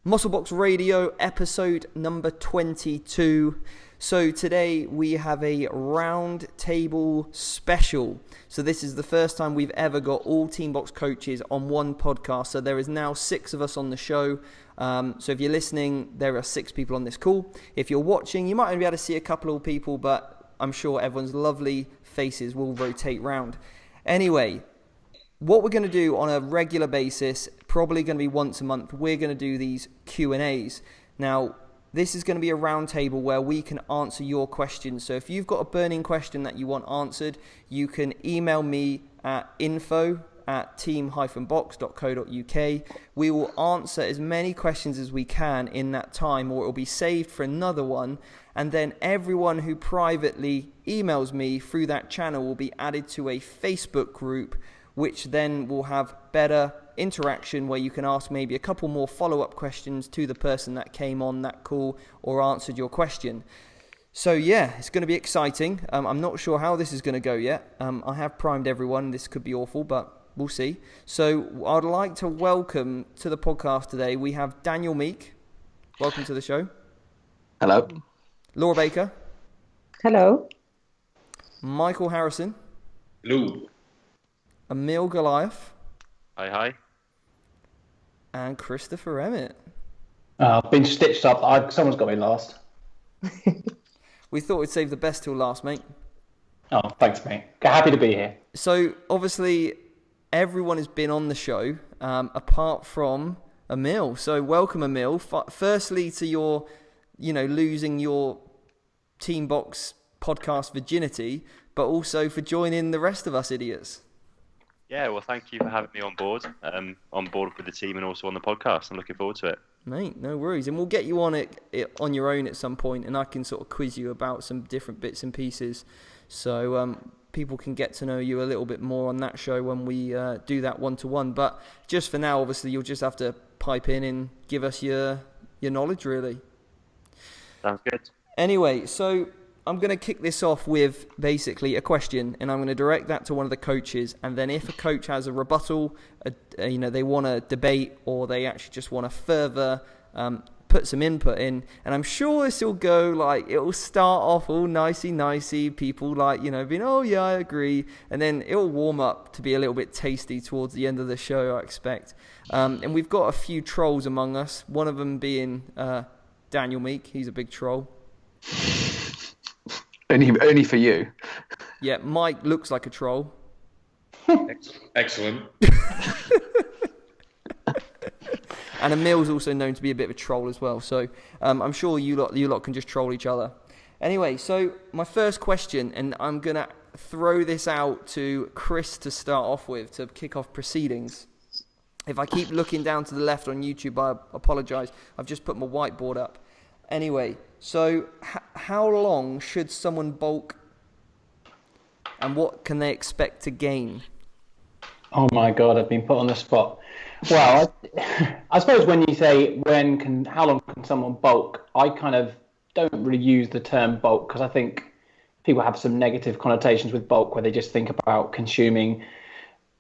Musclebox Radio, episode number 22. So today we have a roundtable special. So this is the first time we've ever got all Team Box coaches on one podcast. So there is now 6 of us on the show. So if you're listening, there are 6 people on this call. If you're watching, you might only be able to see a couple of people, but I'm sure everyone's lovely faces will rotate round. Anyway, what we're going to do on a regular basis, probably going to be once a month, we're going to do these Q&As. Now, this is going to be a roundtable where we can answer your questions. So if you've got a burning question that you want answered, you can email me at info@team-box.co.uk. We will answer as many questions as we can in that time, or it will be saved for another one. And then everyone who privately emails me through that channel will be added to a Facebook group, which then will have better interaction where you can ask maybe a couple more follow-up questions to the person that came on that call or answered your question. So yeah, it's going to be exciting. I'm not sure how this is going to go yet. I have primed everyone. This could be awful, but we'll see. So I'd like to welcome to the podcast today, we have Daniel Meek. Welcome to the show. Hello. Laura Baker. Hello. Michael Harrison. Hello. Emil Goliath. Hi, hi. And Christopher Emmett. I've been stitched up. Someone's got me last. We thought we'd save the best till last, mate. Oh, thanks, mate. Happy to be here. So, obviously, everyone has been on the show, apart from Emil. So, welcome, Emil. Firstly, to your, losing your Team Box podcast virginity, but also for joining the rest of us idiots. Yeah, well, thank you for having me on board with the team and also on the podcast. I'm looking forward to it. Mate, no worries. And we'll get you on it on your own at some point, and I can sort of quiz you about some different bits and pieces. So people can get to know you a little bit more on that show when we do that one-to-one. But just for now, obviously, you'll just have to pipe in and give us your knowledge, really. Sounds good. Anyway, so I'm going to kick this off with basically a question, and I'm going to direct that to one of the coaches. And then if a coach has a rebuttal, they want to debate, or they actually just want to further put some input in. And I'm sure this will go it'll start off all nicey, people being, oh yeah, I agree. And then it'll warm up to be a little bit tasty towards the end of the show, I expect. And we've got a few trolls among us, one of them being Daniel Meek. He's a big troll. Only for you. Yeah, Mike looks like a troll. Excellent. And Emil's also known to be a bit of a troll as well. So I'm sure you lot can just troll each other. Anyway, so my first question, and I'm going to throw this out to Chris to start off with, to kick off proceedings. If I keep looking down to the left on YouTube, I apologise. I've just put my whiteboard up. Anyway, so how long should someone bulk, and what can they expect to gain? Oh my God, I've been put on the spot. Well, I suppose when you say how long can someone bulk, I kind of don't really use the term bulk, because I think people have some negative connotations with bulk where they just think about consuming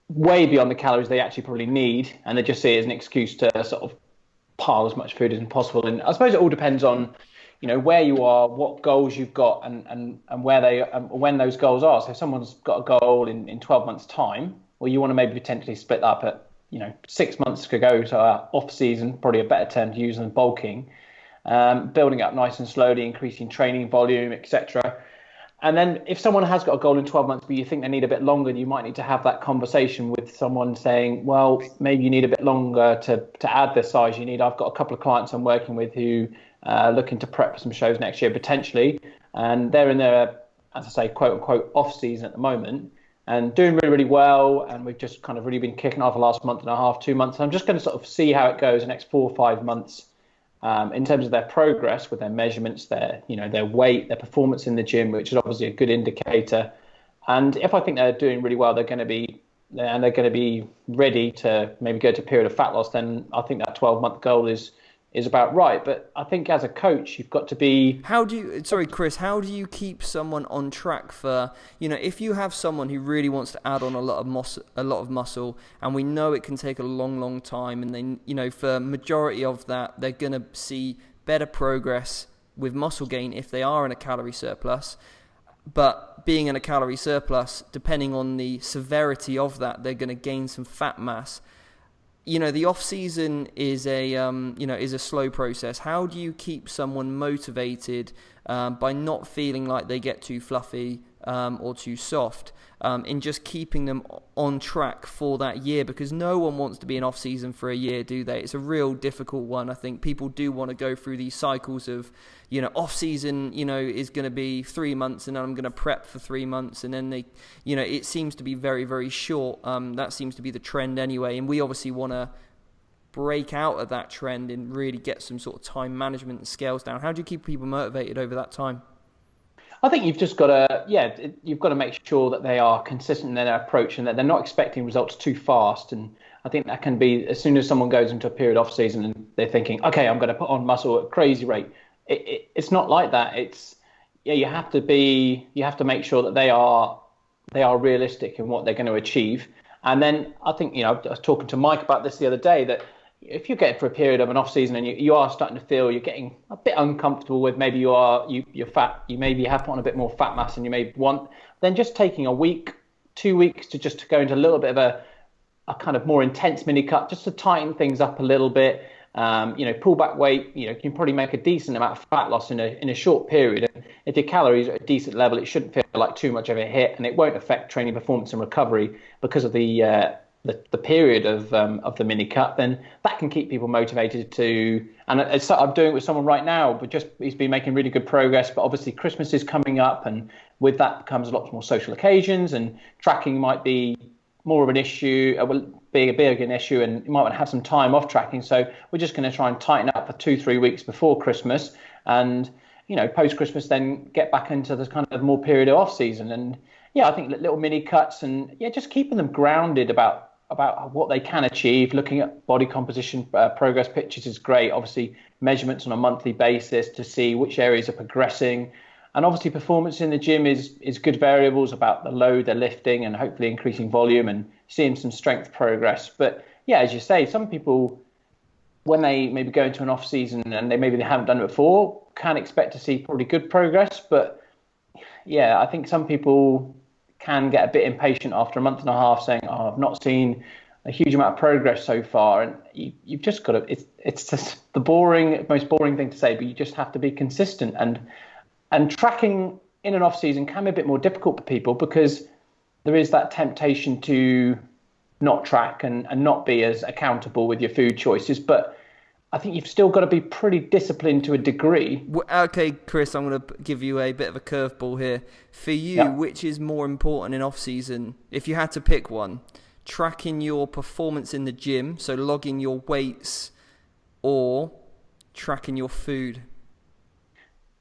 way beyond the calories they actually probably need, and they just see it as an excuse to sort of pile as much food as possible. And I suppose it all depends on, where you are, what goals you've got, and where when those goals are. So if someone's got a goal in 12 months' time, well, you want to maybe potentially split up at 6 months to go, so off season, probably a better term to use than bulking, building up nice and slowly, increasing training volume, etc. And then if someone has got a goal in 12 months, but you think they need a bit longer, you might need to have that conversation with someone saying, well, maybe you need a bit longer to add the size you need. I've got a couple of clients I'm working with who are looking to prep for some shows next year, potentially. And they're in their, as I say, quote unquote, off season at the moment and doing really, really well. And we've just kind of really been kicking off the last month and a half, 2 months. I'm just going to sort of see how it goes the next 4 or 5 months. In terms of their progress with their measurements, their weight, their performance in the gym, which is obviously a good indicator. And if I think they're doing really well, they're going to be ready to maybe go to a period of fat loss, then I think that 12-month goal is is about right. But I think as a coach, you've got to be... Chris, how do you keep someone on track for, if you have someone who really wants to add on a lot of muscle, and we know it can take a long, long time, and they, for majority of that, they're going to see better progress with muscle gain if they are in a calorie surplus. But being in a calorie surplus, depending on the severity of that, they're going to gain some fat mass. The off season is a slow process. How do you keep someone motivated by not feeling like they get too fluffy or too soft, in just keeping them on track for that year? Because no one wants to be in off season for a year, do they? It's a real difficult one. I think people do want to go through these cycles of, off season, is going to be 3 months, and then I'm going to prep for 3 months, and then it seems to be very, very short. That seems to be the trend anyway, and we obviously want to break out of that trend and really get some sort of time management and scales down. How do you keep people motivated over that time? I think you've just got to, you've got to make sure that they are consistent in their approach and that they're not expecting results too fast. And I think that can be, as soon as someone goes into a period off season and they're thinking, okay, I'm going to put on muscle at a crazy rate. It's not like that. You have to make sure that they are realistic in what they're going to achieve. And then I think, I was talking to Mike about this the other day, that if you get for a period of an off season and you are starting to feel you're getting a bit uncomfortable with, maybe you're fat, you maybe have put on a bit more fat mass than you may want, then just taking a week, 2 weeks to go into a little bit of a kind of more intense mini cut, just to tighten things up a little bit. Pull back weight, you can probably make a decent amount of fat loss in a short period. And if your calories are at a decent level, it shouldn't feel like too much of a hit, and it won't affect training performance and recovery because of the period of the mini cut. Then that can keep people motivated to. And I'm doing it with someone right now, but he's been making really good progress. But obviously Christmas is coming up, and with that comes lots more social occasions, and tracking might be more of an issue, being a big an issue, and you might want to have some time off tracking. So we're just going to try and tighten up for 2-3 weeks before Christmas, and post Christmas then get back into this kind of more period of off season. And I think little mini cuts, and just keeping them grounded about what they can achieve. Looking at body composition progress pictures is great. Obviously measurements on a monthly basis to see which areas are progressing. And obviously performance in the gym is good variables about the load they're lifting and hopefully increasing volume and seeing some strength progress. But as you say, some people, when they maybe go into an off season and they haven't done it before, can expect to see probably good progress. But I think some people can get a bit impatient after a month and a half, saying, "Oh, I've not seen a huge amount of progress so far." And you've just got to. It's just the most boring thing to say, but you just have to be consistent. And tracking in an off season can be a bit more difficult for people because there is that temptation to not track and not be as accountable with your food choices. But I think you've still got to be pretty disciplined to a degree. Okay, Chris, I'm going to give you a bit of a curveball here. For you, which is more important in off-season? If you had to pick one, tracking your performance in the gym, so logging your weights, or tracking your food?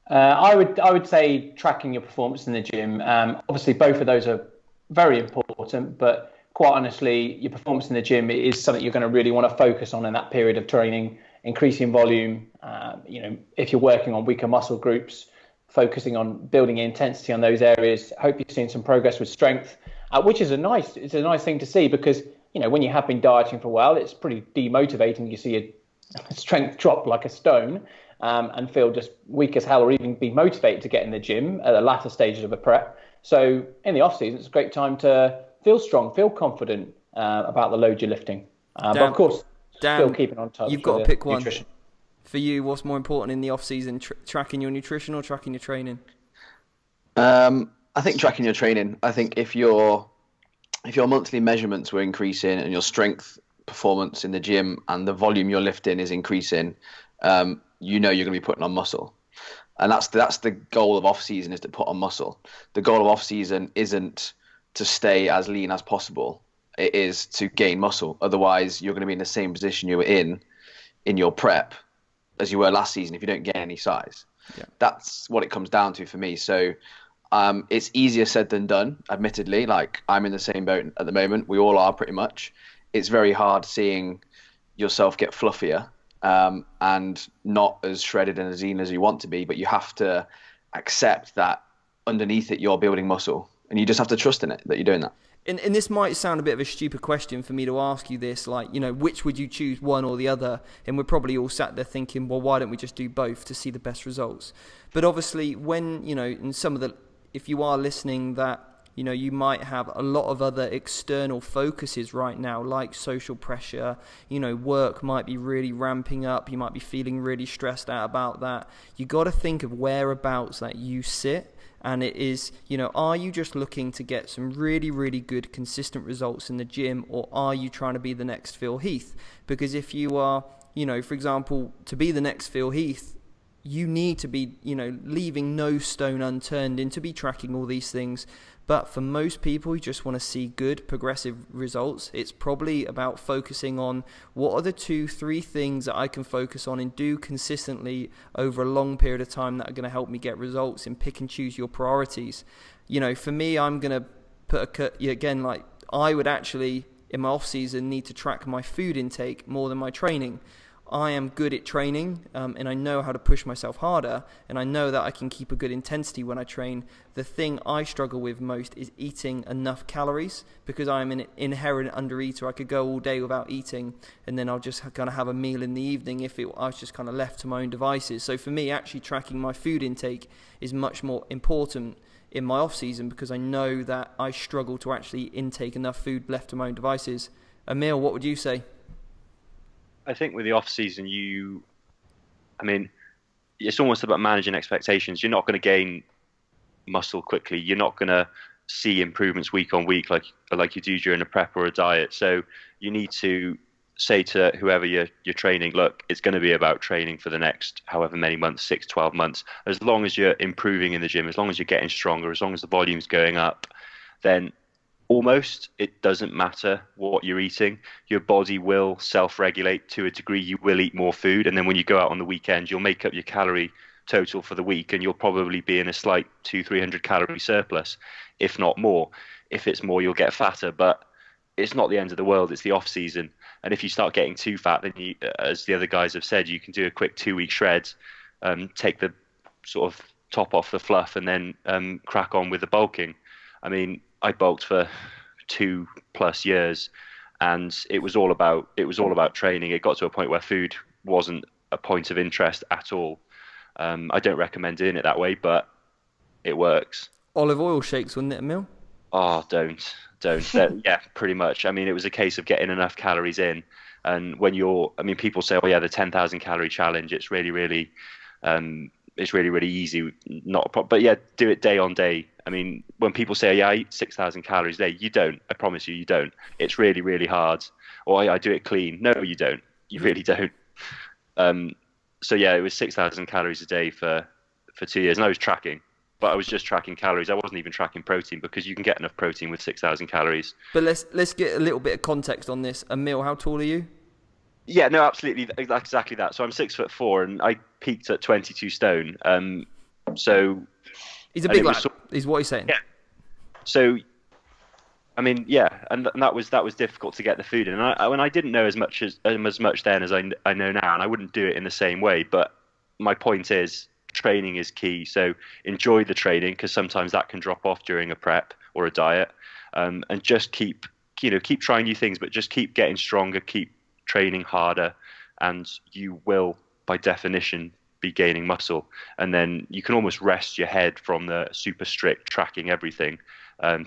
I would say tracking your performance in the gym. Obviously, both of those are very important, but quite honestly, your performance in the gym is something you're going to really want to focus on in that period of training, increasing volume. If you're working on weaker muscle groups, focusing on building intensity on those areas. Hope you're seeing some progress with strength, which is a nice thing to see because when you have been dieting for a while, it's pretty demotivating. You see your strength drop like a stone. And feel just weak as hell, or even be motivated to get in the gym at the latter stages of a prep. So in the off season, it's a great time to feel strong, feel confident about the load you're lifting. But of course, still keeping on touch. You've got to pick one. Nutrition. For you, what's more important in the off season, tracking your nutrition or tracking your training? I think tracking your training. I think if your monthly measurements were increasing and your strength performance in the gym and the volume you're lifting is increasing, you're going to be putting on muscle. And that's the goal of off season, is to put on muscle. The goal of off season isn't to stay as lean as possible. It is to gain muscle. Otherwise, you're going to be in the same position you were in your prep as you were last season if you don't gain any size. Yeah. That's what it comes down to for me. So it's easier said than done, admittedly. Like, I'm in the same boat at the moment. We all are pretty much. It's very hard seeing yourself get fluffier and not as shredded and as lean as you want to be, but you have to accept that underneath it you're building muscle, and you just have to trust in it that you're doing that. And this might sound a bit of a stupid question for me to ask you this, like, which would you choose, one or the other? And we're probably all sat there thinking, well, why don't we just do both to see the best results? But obviously, when, in some of the, if you are listening that, you might have a lot of other external focuses right now, like social pressure, work might be really ramping up. You might be feeling really stressed out about that. You got to think of whereabouts that you sit. And it is, are you just looking to get some really, really good, consistent results in the gym, or are you trying to be the next Phil Heath? Because if you are, for example, to be the next Phil Heath, you need to be, leaving no stone unturned into be tracking all these things. But for most people who just want to see good, progressive results, it's probably about focusing on what are the 2-3 things that I can focus on and do consistently over a long period of time that are going to help me get results, and pick and choose your priorities. For me, I'm going to put again, I would actually, in my off-season, need to track my food intake more than my training. I am good at training, and I know how to push myself harder, and I know that I can keep a good intensity when I train. The thing I struggle with most is eating enough calories, because I'm an inherent undereater. I could go all day without eating, and then I'll just kind of have a meal in the evening if I was just kind of left to my own devices. So for me, actually tracking my food intake is much more important in my off-season, because I know that I struggle to actually intake enough food left to my own devices. Emil, what would you say? I think with the off season, it's almost about managing expectations. You're not going to gain muscle quickly. You're not going to see improvements week on week like you do during a prep or a diet. So you need to say to whoever you're training, look, it's going to be about training for the next however many months, 6, 12 months. As long as you're improving in the gym, as long as you're getting stronger, as long as the volume's going up, then almost it doesn't matter what you're eating. Your body will self-regulate to a degree. You will eat more food, and then when you go out on the weekend, you'll make up your calorie total for the week, and you'll probably be in a slight 200-300 calorie surplus, if not more. If it's more, you'll get fatter, but it's not the end of the world. It's the off season, and if you start getting too fat, then you, as the other guys have said, you can do a quick 2-week shred, take the sort of top off the fluff, and then crack on with the bulking. I bulked for 2+ years, and it was all about training. It got to a point where food wasn't a point of interest at all. I don't recommend doing it that way, but it works. Olive oil shakes, wouldn't it, Emil? Oh, don't. Yeah, pretty much. It was a case of getting enough calories in, and when people say, oh yeah, the 10,000 calorie challenge, it's really, really, it's really, really easy, not a problem. But yeah, do it day on day. When people say, yeah, I eat 6,000 calories a day, you don't. I promise you don't. It's really, really hard. Or I do it clean. No, you don't. You really don't. So yeah, it was 6,000 calories a day for 2 years, and I was tracking. But I was just tracking calories. I wasn't even tracking protein, because you can get enough protein with 6,000 calories. But let's get a little bit of context on this. Emil, how tall are you? Yeah, no, absolutely, exactly that. So I'm 6'4", and I peaked at 22 stone. So he's a big lad. Is what he's saying. Yeah. So, yeah, and that was difficult to get the food in. And I didn't know as much then as I know now, and I wouldn't do it in the same way. But my point is, training is key. So enjoy the training, because sometimes that can drop off during a prep or a diet, and just keep trying new things, but just keep getting stronger, keep training harder, and you will, by definition, be gaining muscle. And then you can almost rest your head from the super strict tracking everything,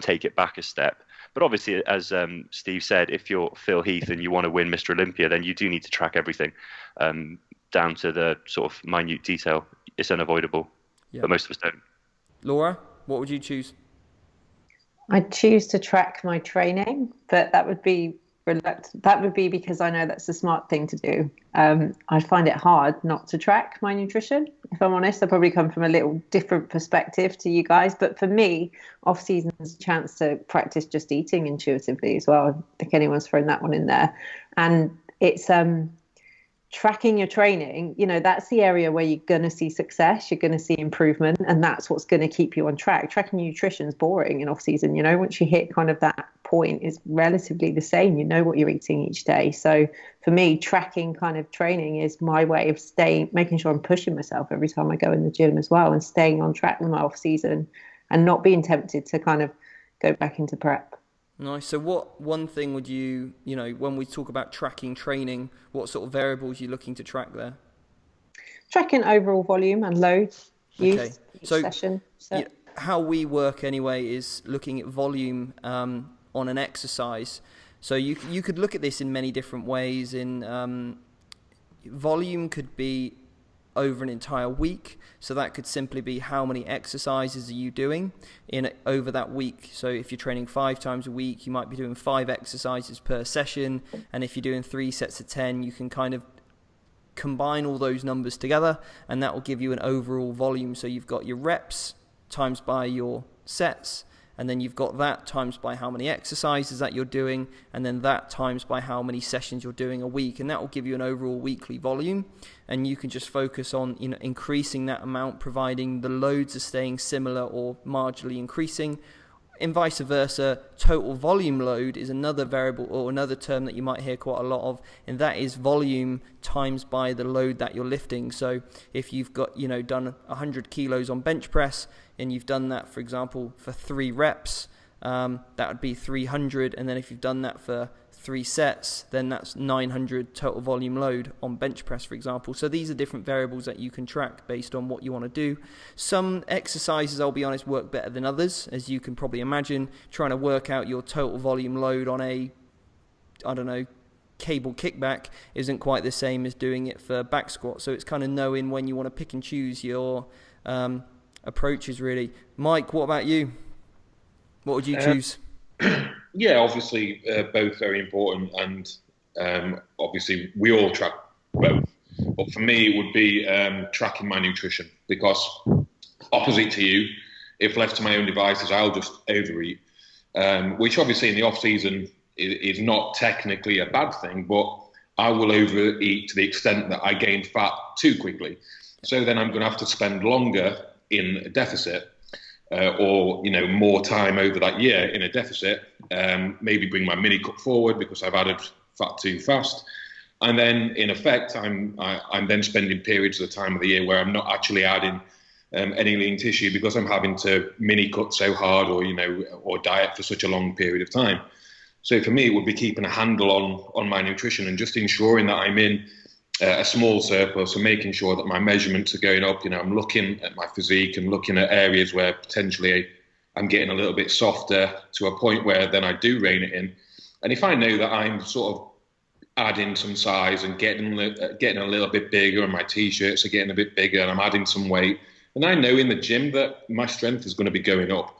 take it back a step. But obviously, as Steve said, if you're Phil Heath and you want to win Mr. Olympia, then you do need to track everything down to the sort of minute detail. It's unavoidable, but most of us don't. Laura, what would you choose? I'd choose to track my training, but that would be because I know that's the smart thing to do. I find it hard not to track my nutrition. If I'm honest, I probably come from a little different perspective to you guys. But for me, off season is a chance to practice just eating intuitively as well. I think anyone's thrown that one in there. And it's tracking your training, that's the area where you're going to see success, you're going to see improvement, and that's what's going to keep you on track. Tracking your nutrition is boring in off season. Once you hit kind of that point is relatively the same. You know what you're eating each day. So for me, tracking kind of training is my way of making sure I'm pushing myself every time I go in the gym as well, and staying on track with my off season and not being tempted to kind of go back into prep. Nice. So what one thing would you know, when we talk about tracking training, what sort of variables are you looking to track there? Tracking overall volume and load use each so session. So. How we work anyway is looking at volume on an exercise. So you could look at this in many different ways. Volume could be over an entire week. So that could simply be how many exercises are you doing over that week. So if you're training 5 times a week, you might be doing 5 exercises per session. And if you're doing 3 sets of 10, you can kind of combine all those numbers together, and that will give you an overall volume. So you've got your reps times by your sets, and then you've got that times by how many exercises that you're doing, and then that times by how many sessions you're doing a week, and that will give you an overall weekly volume. And you can just focus on increasing that amount, providing the loads are staying similar or marginally increasing. And vice versa, total volume load is another variable or another term that you might hear quite a lot of, and that is volume times by the load that you're lifting. So if you've got, done 100 kilos on bench press, and you've done that, for example, for 3 reps, that would be 300. And then if you've done that for 3 sets, then that's 900 total volume load on bench press, for example. So these are different variables that you can track based on what you want to do. Some exercises, I'll be honest, work better than others, as you can probably imagine. Trying to work out your total volume load on a, cable kickback isn't quite the same as doing it for back squat. So it's kind of knowing when you want to pick and choose your approaches, really. Mike, what about you? What would you choose? Yeah, obviously both very important, and obviously we all track both. But for me, it would be tracking my nutrition, because opposite to you, if left to my own devices, I'll just overeat, which obviously in the off season is not technically a bad thing, but I will overeat to the extent that I gain fat too quickly. So then I'm going to have to spend longer in a deficit. Or more time over that year in a deficit, maybe bring my mini cut forward because I've added fat too fast, and then in effect I'm then spending periods of the time of the year where I'm not actually adding any lean tissue because I'm having to mini cut so hard, or diet for such a long period of time. So for me, it would be keeping a handle on my nutrition and just ensuring that I'm in a small surplus, and making sure that my measurements are going up. I'm looking at my physique and looking at areas where potentially I'm getting a little bit softer, to a point where then I do rein it in. And if I know that I'm sort of adding some size and getting a little bit bigger, and my t-shirts are getting a bit bigger, and I'm adding some weight, and I know in the gym that my strength is going to be going up.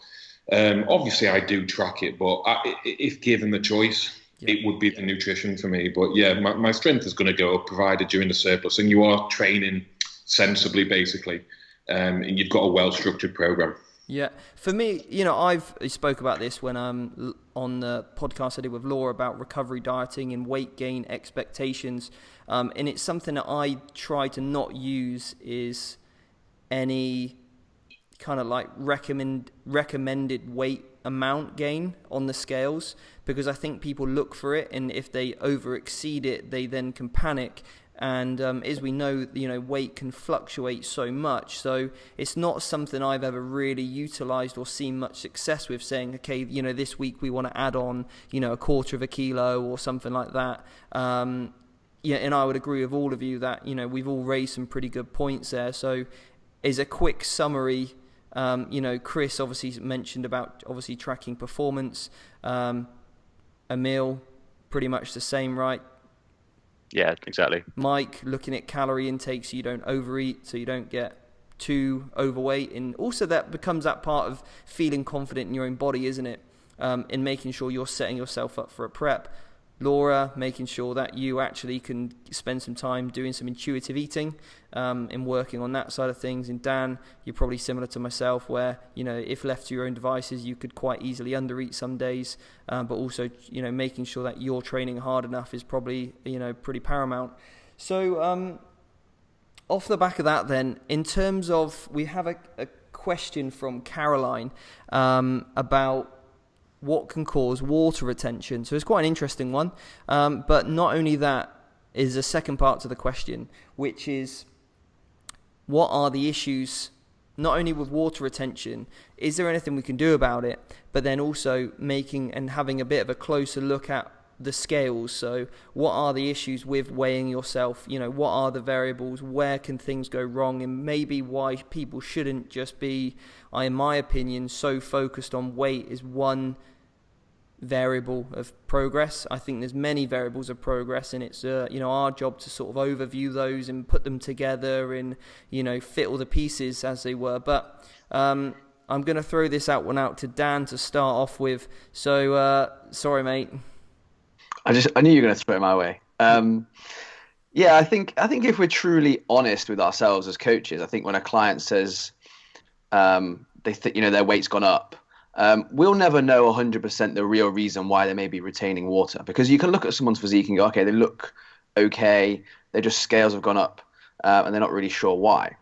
Obviously, I do track it, but if given the choice, it would be the nutrition for me. But yeah, my strength is going to go up, provided you're in the surplus and you are training sensibly, basically, and you've got a well-structured program. Yeah, for me, I've spoke about this when I'm on the podcast I did with Laura about recovery dieting and weight gain expectations, and it's something that I try to not use is any kind of like recommended weight amount gain on the scales, because I think people look for it, and if they over exceed it, they then can panic. And as we know, weight can fluctuate so much. So it's not something I've ever really utilized or seen much success with, saying, okay, this week we want to add on, a quarter of a kilo or something like that. And I would agree with all of you that, we've all raised some pretty good points there. So as a quick summary, Chris obviously mentioned about tracking performance. Emil, pretty much the same, right? Yeah, exactly. Mike, looking at calorie intake so you don't overeat, so you don't get too overweight. And also that becomes that part of feeling confident in your own body, isn't it? In making sure you're setting yourself up for a prep. Laura, making sure that you actually can spend some time doing some intuitive eating and working on that side of things. And Dan, you're probably similar to myself where, if left to your own devices, you could quite easily undereat some days. But also, making sure that you're training hard enough is probably, pretty paramount. So off the back of that then, in terms of, we have a question from Caroline about what can cause water retention. So it's quite an interesting one. But not only that is a second part to the question, which is what are the issues, not only with water retention, is there anything we can do about it, but then also making and having a bit of a closer look at the scales. So what are the issues with weighing yourself? What are the variables? Where can things go wrong? And maybe why people shouldn't just be, in my opinion, so focused on weight is one variable of progress. I think there's many variables of progress, and it's our job to sort of overview those and put them together and fit all the pieces as they were. But I'm going to throw this out to Dan to start off with. So sorry, mate. I knew you were going to throw it my way. Yeah, I think if we're truly honest with ourselves as coaches, I think when a client says they think their weight's gone up, we'll never know 100% the real reason why they may be retaining water, because you can look at someone's physique and go, okay, they look okay, their just scales have gone up, and they're not really sure why.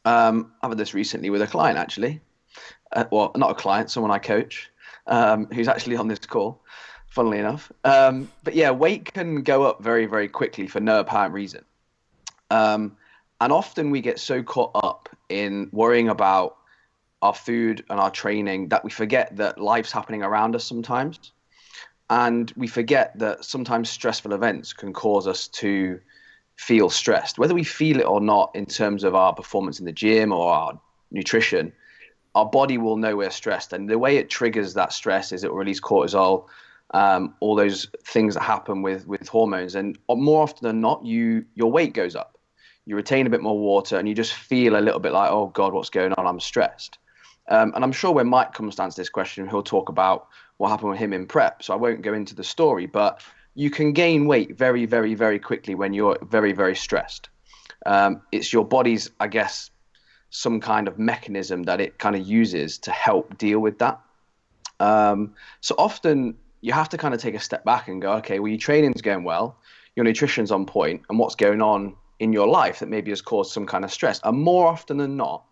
I've had this recently with a client actually, well, not a client, someone I coach, who's actually on this call, funnily enough. But yeah, weight can go up very, very quickly for no apparent reason. And often we get so caught up in worrying about our food and our training that we forget that life's happening around us sometimes. And we forget that sometimes stressful events can cause us to feel stressed, whether we feel it or not in terms of our performance in the gym or our nutrition. Our body will know we're stressed. And the way it triggers that stress is it will release cortisol, all those things that happen with hormones. And more often than not, your weight goes up. You retain a bit more water and you just feel a little bit like, oh God, what's going on? I'm stressed. And I'm sure when Mike comes to answer this question, he'll talk about what happened with him in prep. So I won't go into the story, but you can gain weight very, very, very quickly when you're very, very stressed. It's your body's, I guess, some kind of mechanism that it kind of uses to help deal with that. So often you have to kind of take a step back and go, okay, well, your training's going well, your nutrition's on point, and what's going on in your life that maybe has caused some kind of stress. And more often than not,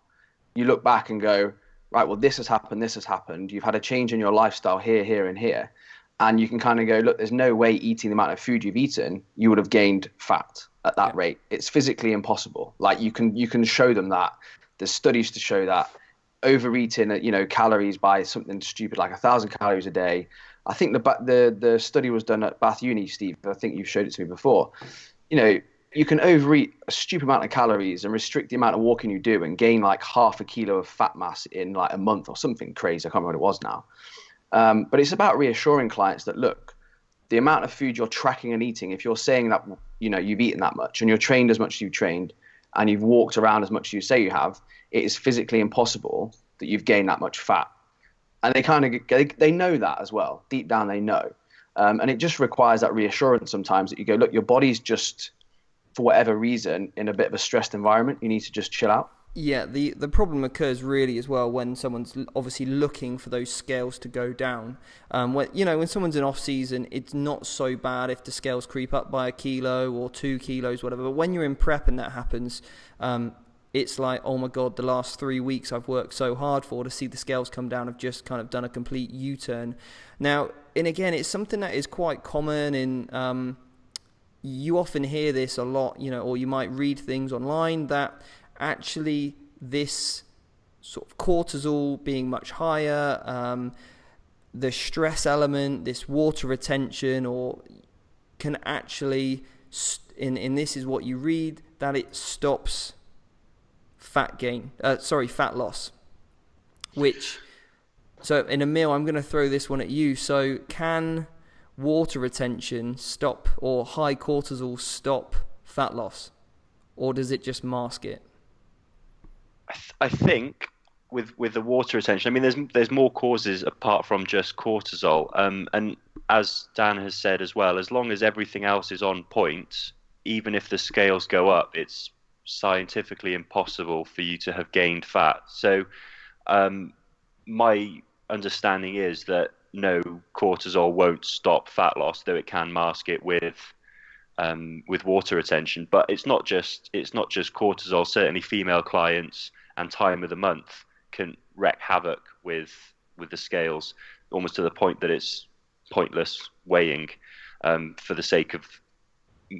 you look back and go, right, well, this has happened. You've had a change in your lifestyle here, here, and here. And you can kind of go, look, there's no way eating the amount of food you've eaten, you would have gained fat at that rate. It's physically impossible. Like you can show them that. There's studies to show that overeating, calories by something stupid like 1,000 calories a day. I think the study was done at Bath Uni, Steve. I think you've showed it to me before. You can overeat a stupid amount of calories and restrict the amount of walking you do and gain like 0.5 kilo of fat mass in like a month or something crazy. I can't remember what it was now. But it's about reassuring clients that, look, the amount of food you're tracking and eating, if you're saying that, you've eaten that much and you're trained as much as you've trained and you've walked around as much as you say you have, it is physically impossible that you've gained that much fat. And they know that as well. Deep down, they know. And it just requires that reassurance sometimes that you go, look, your body's just, for whatever reason, in a bit of a stressed environment. You need to just chill out. Yeah, the problem occurs really as well when someone's obviously looking for those scales to go down. When someone's in off season, it's not so bad if the scales creep up by 1 kilo or 2 kilos, whatever. But when you're in prep and that happens, it's like, oh my God, the last 3 weeks I've worked so hard to see the scales come down. I've just kind of done a complete U-turn. Now, and again, it's something that is quite common in, you often hear this a lot, or you might read things online that actually this sort of cortisol being much higher, the stress element, this water retention, or can actually, and this is what you read, that it stops fat loss. So in Emil, I'm going to throw this one at you. So can water retention stop, or high cortisol stop fat loss, or does it just mask it? I think with the water retention, I mean, there's more causes apart from just cortisol. And as Dan has said as well, as long as everything else is on point, even if the scales go up, it's scientifically impossible for you to have gained fat. So my understanding is that no, cortisol won't stop fat loss, though it can mask it with water retention. But it's not just cortisol. Certainly female clients and time of the month can wreak havoc with the scales. almost to the point that it's pointless weighing for the sake of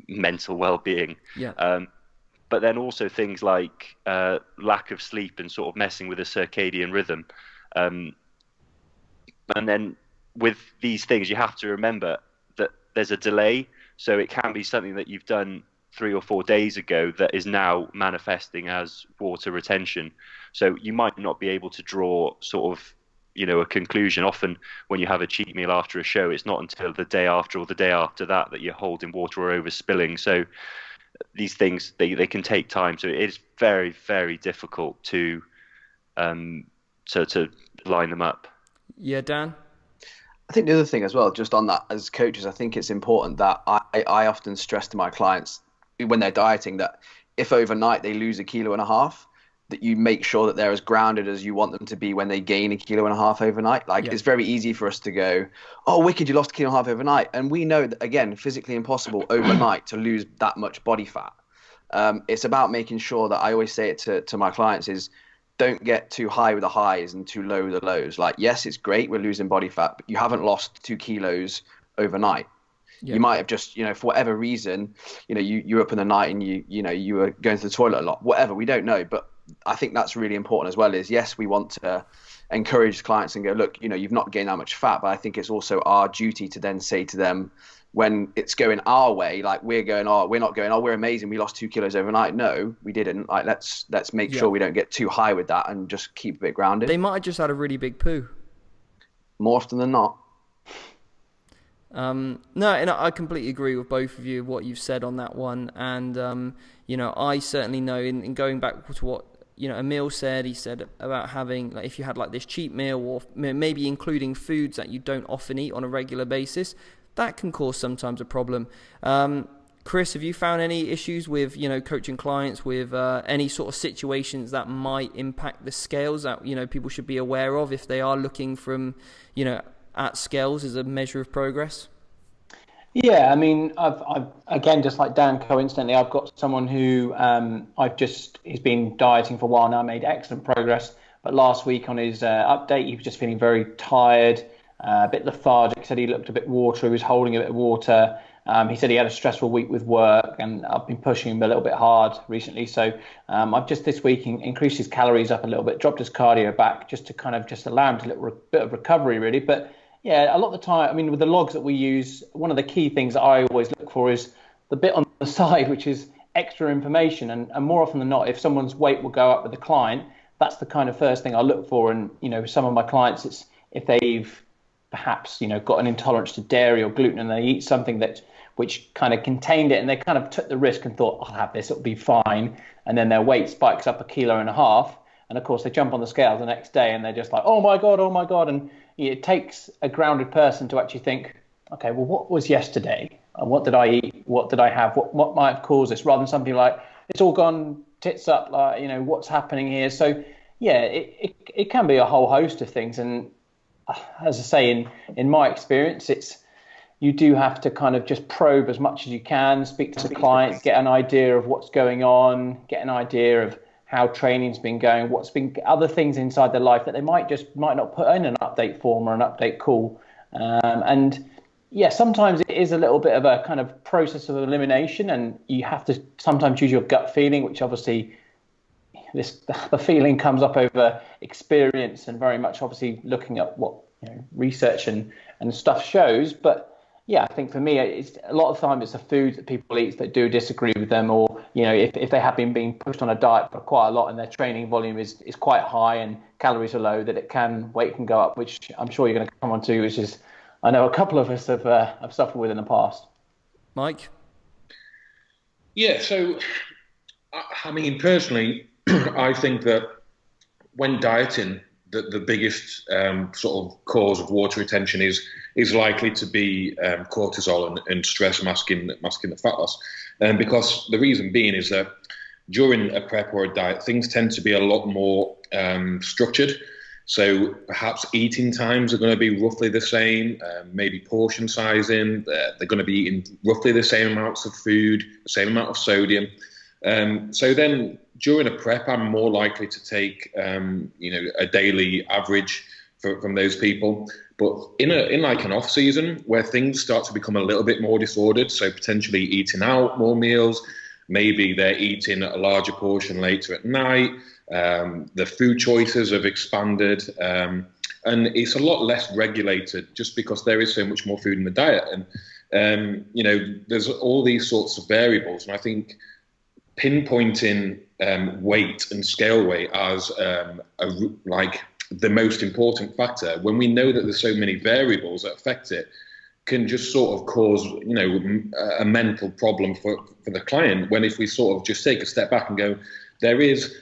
mental well-being. Yeah. But then also things like lack of sleep and sort of messing with a circadian rhythm. And then with these things, you have to remember that there's a delay. So it can be something that you've done 3 or 4 days ago that is now manifesting as water retention. So you might not be able to draw sort of, a conclusion. Often when you have a cheat meal after a show, it's not until the day after or the day after that you're holding water or overspilling. So these things, they can take time. So it is very, very difficult to line them up. Yeah, Dan? I think the other thing as well, just on that, as coaches, I think it's important that I often stress to my clients when they're dieting that if overnight they lose 1.5 kilos, that you make sure that they're as grounded as you want them to be when they gain 1.5 kilos overnight. It's very easy for us to go, oh, wicked, you lost 1.5 kilos overnight. And we know that, again, physically impossible overnight to lose that much body fat. It's about making sure that I always say it to my clients is don't get too high with the highs and too low with the lows. Yes, it's great, we're losing body fat, but you haven't lost 2 kilos overnight. Yeah. You might have just, for whatever reason, you're up in the night and you were going to the toilet a lot, whatever, we don't know. But I think that's really important as well is, yes, we want to encourage clients and go, look, you've not gained that much fat, but I think it's also our duty to then say to them when it's going our way, we're going, oh, we're not going, oh, we're amazing, we lost 2 kilos overnight. No, we didn't. Let's make sure we don't get too high with that and just keep a bit grounded. They might have just had a really big poo. More often than not. No, and I completely agree with both of you, what you've said on that one. And, I certainly know in going back to what, Emil said, he said about having, if you had this cheat meal or maybe including foods that you don't often eat on a regular basis, that can cause sometimes a problem. Chris, have you found any issues with, coaching clients with any sort of situations that might impact the scales that, people should be aware of if they are looking from, at scales as a measure of progress? Yeah, I mean, I've again, just like Dan, coincidentally, I've got someone who he's been dieting for a while now, made excellent progress. But last week on his update, he was just feeling very tired, a bit lethargic. Said he looked a bit watery, he was holding a bit of water. He said he had a stressful week with work, and I've been pushing him a little bit hard recently. So I've just this week increased his calories up a little bit, dropped his cardio back, just to kind of just allow him to a bit of recovery, really. But yeah, a lot of the time, I mean, with the logs that we use, one of the key things that I always look for is the bit on the side, which is extra information. And more often than not, if someone's weight will go up with the client, that's the kind of first thing I look for. And, some of my clients, it's if they've perhaps, got an intolerance to dairy or gluten and they eat something which kind of contained it and they kind of took the risk and thought, I'll have this, it'll be fine. And then their weight spikes up 1.5 kilos. And of course, they jump on the scale the next day and they're just like, oh my God. And it takes a grounded person to actually think, okay, well, what was yesterday? And what did I eat? What did I have? What might have caused this? Rather than something like, it's all gone tits up, what's happening here? So, yeah, it can be a whole host of things. And as I say, in my experience, you do have to kind of just probe as much as you can, speak to the client, get an idea of what's going on, get an idea of how training's been going, what's been other things inside their life that they might not put in an update form or an update call. And yeah, sometimes it is a little bit of a kind of process of elimination, and you have to sometimes use your gut feeling, which obviously the feeling comes up over experience and very much obviously looking at what research and stuff shows. But yeah, I think for me, it's a lot of the time it's the foods that people eat that do disagree with them, or if they have been being pushed on a diet for quite a lot and their training volume is quite high and calories are low, that weight can go up, which I'm sure you're going to come on to, which is I know a couple of us have suffered with in the past. Mike? Yeah, so I mean, personally, I think that when dieting, the biggest sort of cause of water retention is likely to be cortisol and stress masking the fat loss. Because the reason being is that during a prep or a diet, things tend to be a lot more structured. So perhaps eating times are going to be roughly the same, maybe portion sizing, they're going to be eating roughly the same amounts of food, the same amount of sodium. So then during a prep, I'm more likely to take, a daily average from those people. But in like an off season where things start to become a little bit more disordered, so potentially eating out more meals, maybe they're eating a larger portion later at night, the food choices have expanded, and it's a lot less regulated just because there is so much more food in the diet. And, there's all these sorts of variables. And I think pinpointing weight and scale weight as like the most important factor, when we know that there's so many variables that affect it, can just sort of cause, a mental problem for the client. When if we sort of just take a step back and go, there is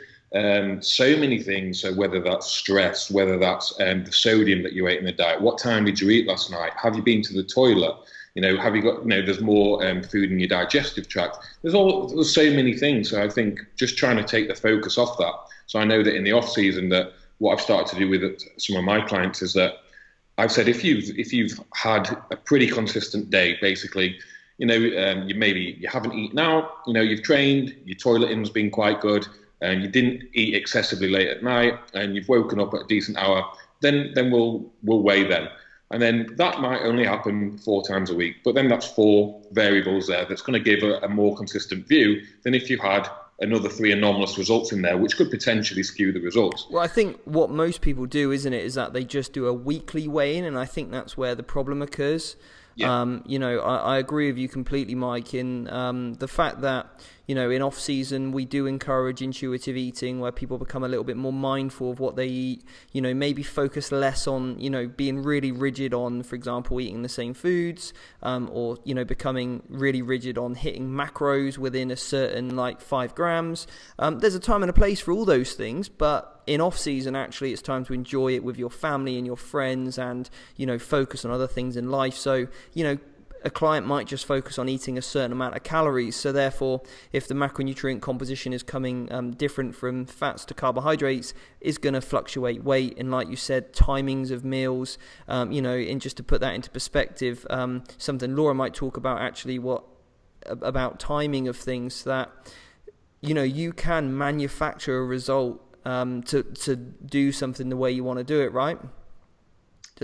so many things. So whether that's stress, whether that's the sodium that you ate in the diet, what time did you eat last night? Have you been to the toilet? Have you got, there's more food in your digestive tract. There's so many things. So I think just trying to take the focus off that. So I know that in the off season, that what I've started to do with some of my clients is that I've said, if you've had a pretty consistent day, basically, you haven't eaten out, you've trained, your toileting's been quite good, and you didn't eat excessively late at night, and you've woken up at a decent hour, then we'll weigh then. And then that might only happen 4 times a week, but then that's 4 variables there that's going to give a more consistent view than if you had another 3 anomalous results in there, which could potentially skew the results. Well, I think what most people do, isn't it, is that they just do a weekly weigh-in, and I think that's where the problem occurs. Yeah. I agree with you completely, Mike, in the fact that, in off-season, we do encourage intuitive eating where people become a little bit more mindful of what they eat, maybe focus less on, being really rigid on, for example, eating the same foods, or, becoming really rigid on hitting macros within a certain, 5 grams. There's a time and a place for all those things, but in off-season, actually, it's time to enjoy it with your family and your friends and, focus on other things in life. So, a client might just focus on eating a certain amount of calories. So therefore, if the macronutrient composition is coming different from fats to carbohydrates, is going to fluctuate weight. And like you said, timings of meals, and just to put that into perspective, something Laura might talk about actually, about timing of things, that, you can manufacture a result to do something the way you want to do it, right?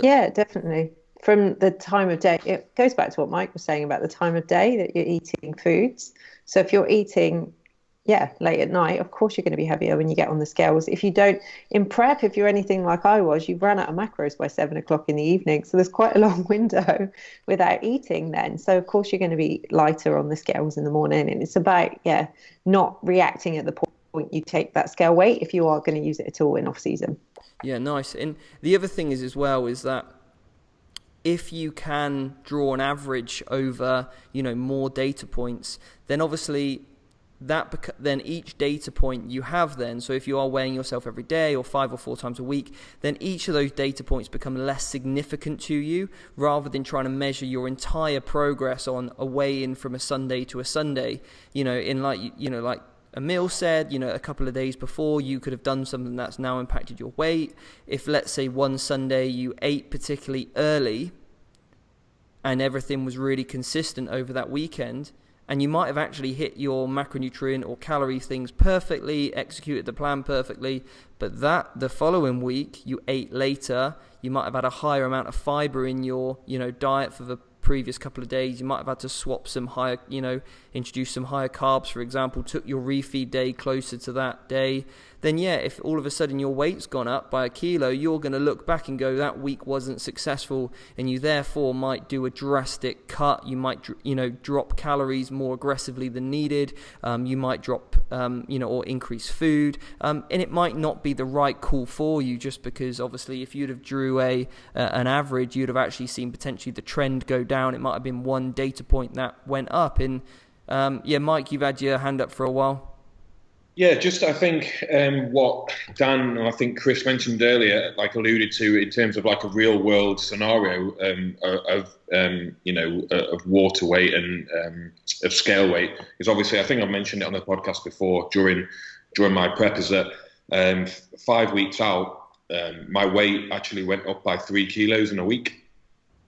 Yeah, definitely. From the time of day, it goes back to what Mike was saying about the time of day that you're eating foods. So if you're eating, late at night, of course you're going to be heavier when you get on the scales. If you don't, in prep, if you're anything like I was, you've run out of macros by 7 o'clock in the evening. So there's quite a long window without eating then. So of course you're going to be lighter on the scales in the morning. And it's about, not reacting at the point you take that scale weight if you are going to use it at all in off season. Yeah, nice. And the other thing is that if you can draw an average over, more data points, then obviously then each data point you have then, so if you are weighing yourself every day or 5 or 4 times a week, then each of those data points become less significant to you, rather than trying to measure your entire progress on a weigh-in from a Sunday to a Sunday. Like Emil said, a couple of days before, you could have done something that's now impacted your weight. If, let's say, one Sunday you ate particularly early and everything was really consistent over that weekend, and you might have actually hit your macronutrient or calorie things perfectly, executed the plan perfectly, but the following week you ate later, you might have had a higher amount of fiber in your, diet for the previous couple of days. You might have had to swap some higher, introduce some higher carbs, for example, took your refeed day closer to that day. Then if all of a sudden your weight's gone up by 1 kilo, you're going to look back and go, that week wasn't successful, and you therefore might do a drastic cut. You might, drop calories more aggressively than needed. You might drop, or increase food, and it might not be the right call for you, just because obviously if you'd have drew an average, you'd have actually seen potentially the trend go down. It might have been one data point that went up. And Mike, you've had your hand up for a while. Yeah, just I think what Dan and I think Chris mentioned earlier, alluded to in terms of a real world scenario of water weight and of scale weight, is obviously, I think I mentioned it on the podcast before during my prep, is that 5 weeks out, my weight actually went up by 3 kilos in a week.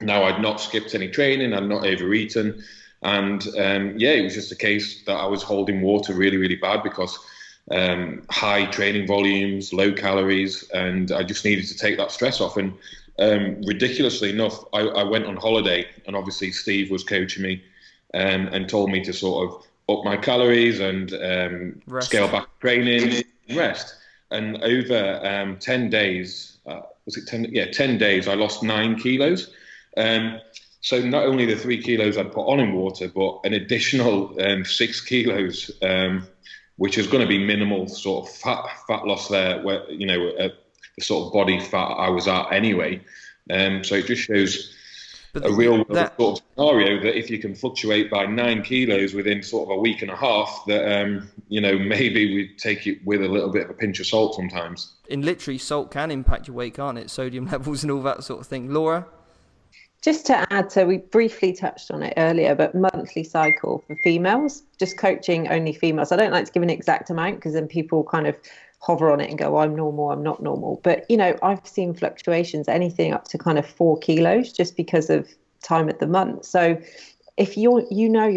Now, I'd not skipped any training, I'd not overeaten, and it was just a case that I was holding water really, really bad because high training volumes, low calories, and I just needed to take that stress off. And ridiculously enough, I went on holiday, and obviously Steve was coaching me, and told me to sort of up my calories and scale back training and rest. And over 10 days, was it 10? Yeah, 10 days, I lost 9 kilos. So not only the 3 kilos I put on in water, but an additional 6 kilos, which is going to be minimal sort of fat loss there, where the sort of body fat I was at anyway. So it just shows a real world sort of scenario that if you can fluctuate by 9 kilos within sort of a week and a half, that maybe we take it with a little bit of a pinch of salt sometimes. And literally, salt can impact your weight, can't it? Sodium levels and all that sort of thing. Laura? Just to add, so we briefly touched on it earlier, but monthly cycle for females, just coaching only females. I don't like to give an exact amount because then people kind of hover on it and go, I'm normal, I'm not normal. But, I've seen fluctuations, anything up to kind of 4 kilos just because of time of the month. So if you're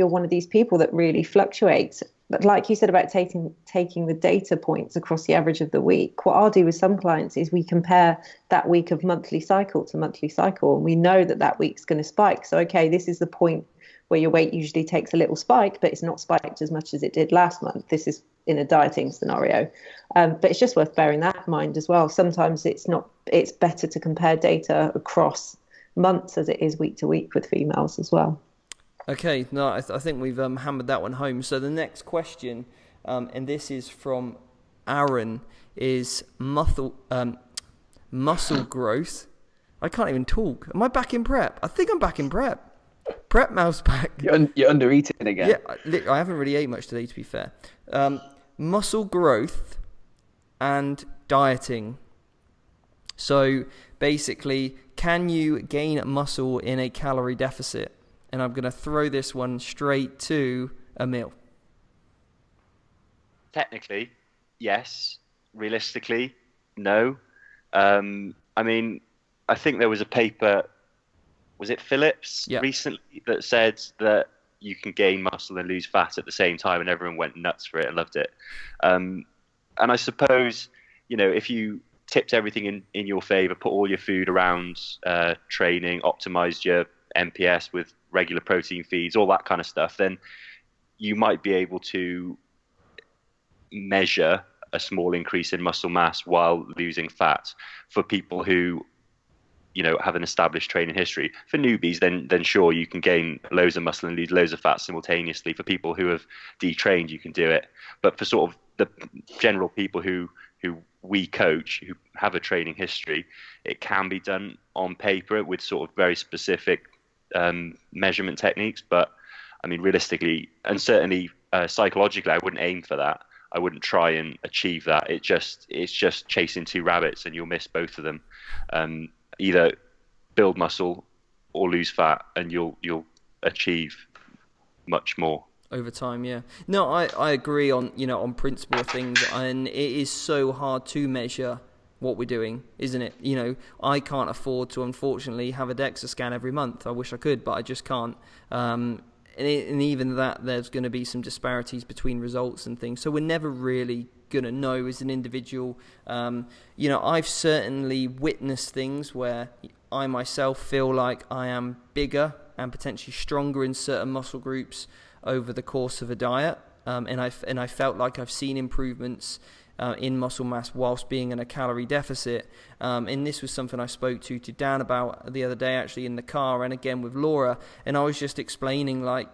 one of these people that really fluctuates, but like you said about taking the data points across the average of the week, what I'll do with some clients is we compare that week of monthly cycle to monthly cycle, and we know that week's going to spike. So, okay, this is the point where your weight usually takes a little spike, but it's not spiked as much as it did last month. This is in a dieting scenario. But it's just worth bearing that in mind as well. Sometimes it's better to compare data across months as it is week to week with females as well. Okay, no, I think we've hammered that one home. So the next question, and this is from Aaron, is muscle growth. I can't even talk. Am I back in prep? I think I'm back in prep. Prep mouse pack. You're under eating again. Yeah, I haven't really ate much today, to be fair. Muscle growth and dieting. So basically, can you gain muscle in a calorie deficit? And I'm going to throw this one straight to Emil. Technically, yes. Realistically, no. I mean, I think there was a paper, was it Phillips, recently, that said that you can gain muscle and lose fat at the same time, and everyone went nuts for it and loved it. And I suppose, if you tipped everything in your favor, put all your food around training, optimized your MPS with regular protein feeds, all that kind of stuff, then you might be able to measure a small increase in muscle mass while losing fat. For people who have an established training history, for newbies, then sure, you can gain loads of muscle and lose loads of fat simultaneously. For people who have detrained, you can do it. But for sort of the general people who we coach, who have a training history, it can be done on paper with sort of very specific measurement techniques. But I mean, realistically, and certainly psychologically, I wouldn't aim for that. I wouldn't try and achieve that. It's just chasing two rabbits, and you'll miss both of them. Either build muscle or lose fat, and you'll achieve much more over time. Yeah, no, I agree on on principle of things, and it is so hard to measure what we're doing, isn't it? I can't afford to, unfortunately, have a DEXA scan every month. I wish I could, but I just can't. And even that, there's going to be some disparities between results and things. So we're never really going to know as an individual. I've certainly witnessed things where I myself feel like I am bigger and potentially stronger in certain muscle groups over the course of a diet. And I felt like I've seen improvements in muscle mass whilst being in a calorie deficit. And this was something I spoke to Dan about the other day, actually, in the car, and again with Laura. And I was just explaining, like,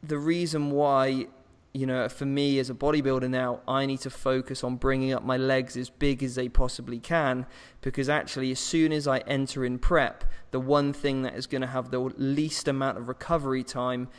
the reason why, for me as a bodybuilder now, I need to focus on bringing up my legs as big as they possibly can, because actually as soon as I enter in prep, the one thing that is going to have the least amount of recovery time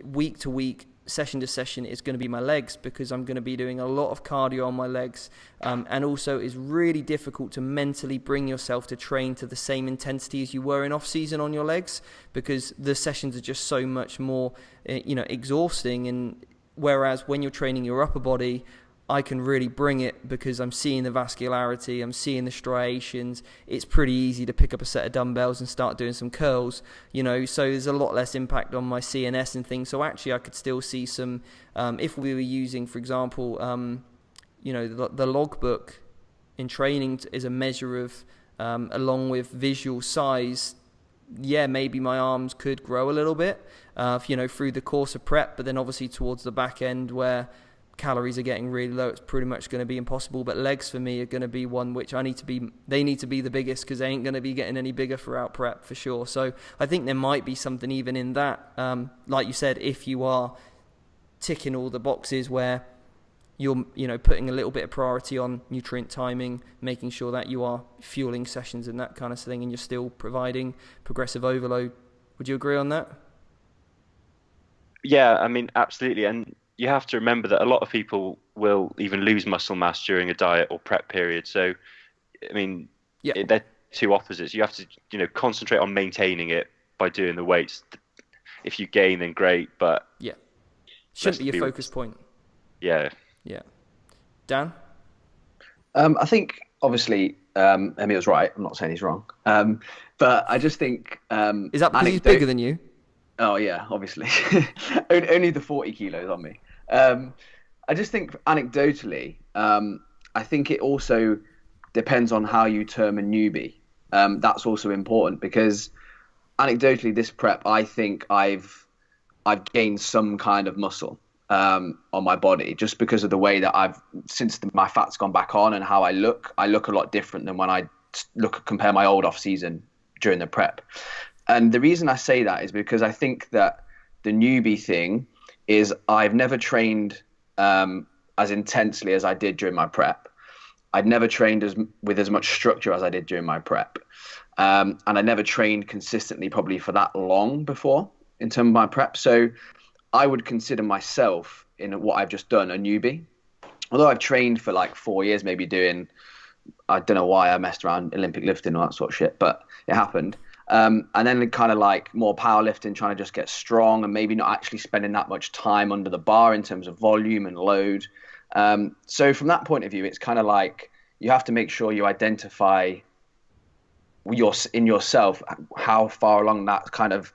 week to week, session to session, is going to be my legs, because I'm going to be doing a lot of cardio on my legs, and also it's really difficult to mentally bring yourself to train to the same intensity as you were in off season on your legs, because the sessions are just so much more exhausting. And whereas when you're training your upper body, I can really bring it because I'm seeing the vascularity, I'm seeing the striations. It's pretty easy to pick up a set of dumbbells and start doing some curls, so there's a lot less impact on my CNS and things. So actually I could still see some, if we were using, for example, the logbook in training is a measure of along with visual size, yeah, maybe my arms could grow a little bit, through the course of prep. But then obviously towards the back end where calories are getting really low, it's pretty much going to be impossible. But legs for me are going to be one which they need to be the biggest, because they ain't going to be getting any bigger throughout prep for sure. So I think there might be something even in that, like you said, if you are ticking all the boxes where you're putting a little bit of priority on nutrient timing, making sure that you are fueling sessions and that kind of thing, and you're still providing progressive overload. Would you agree on that? Yeah, I mean, absolutely. And you have to remember that a lot of people will even lose muscle mass during a diet or prep period. So, I mean, they're two opposites. You have to, concentrate on maintaining it by doing the weights. If you gain, then great, but shouldn't be your focus point. Yeah. Yeah. Dan? I think, obviously, Emil's right. I'm not saying he's wrong. But I just think... is that because he's bigger than you? Oh, yeah, obviously. Only the 40 kilos on me. I just think, anecdotally, I think it also depends on how you term a newbie. That's also important, because anecdotally, this prep, I think I've gained some kind of muscle on my body, just because of the way that since my fat's gone back on and how I look a lot different than when I compare my old off season during the prep. And the reason I say that is because I think that the newbie thing is I've never trained as intensely as I did during my prep. I'd never trained with as much structure as I did during my prep. And I never trained consistently probably for that long before in terms of my prep. So I would consider myself, in what I've just done, a newbie. Although I've trained for like 4 years, maybe doing, I don't know why I messed around Olympic lifting and all that sort of shit, but it happened. And then kind of like more powerlifting, trying to just get strong and maybe not actually spending that much time under the bar in terms of volume and load. So from that point of view, it's kind of like you have to make sure you identify in yourself how far along that kind of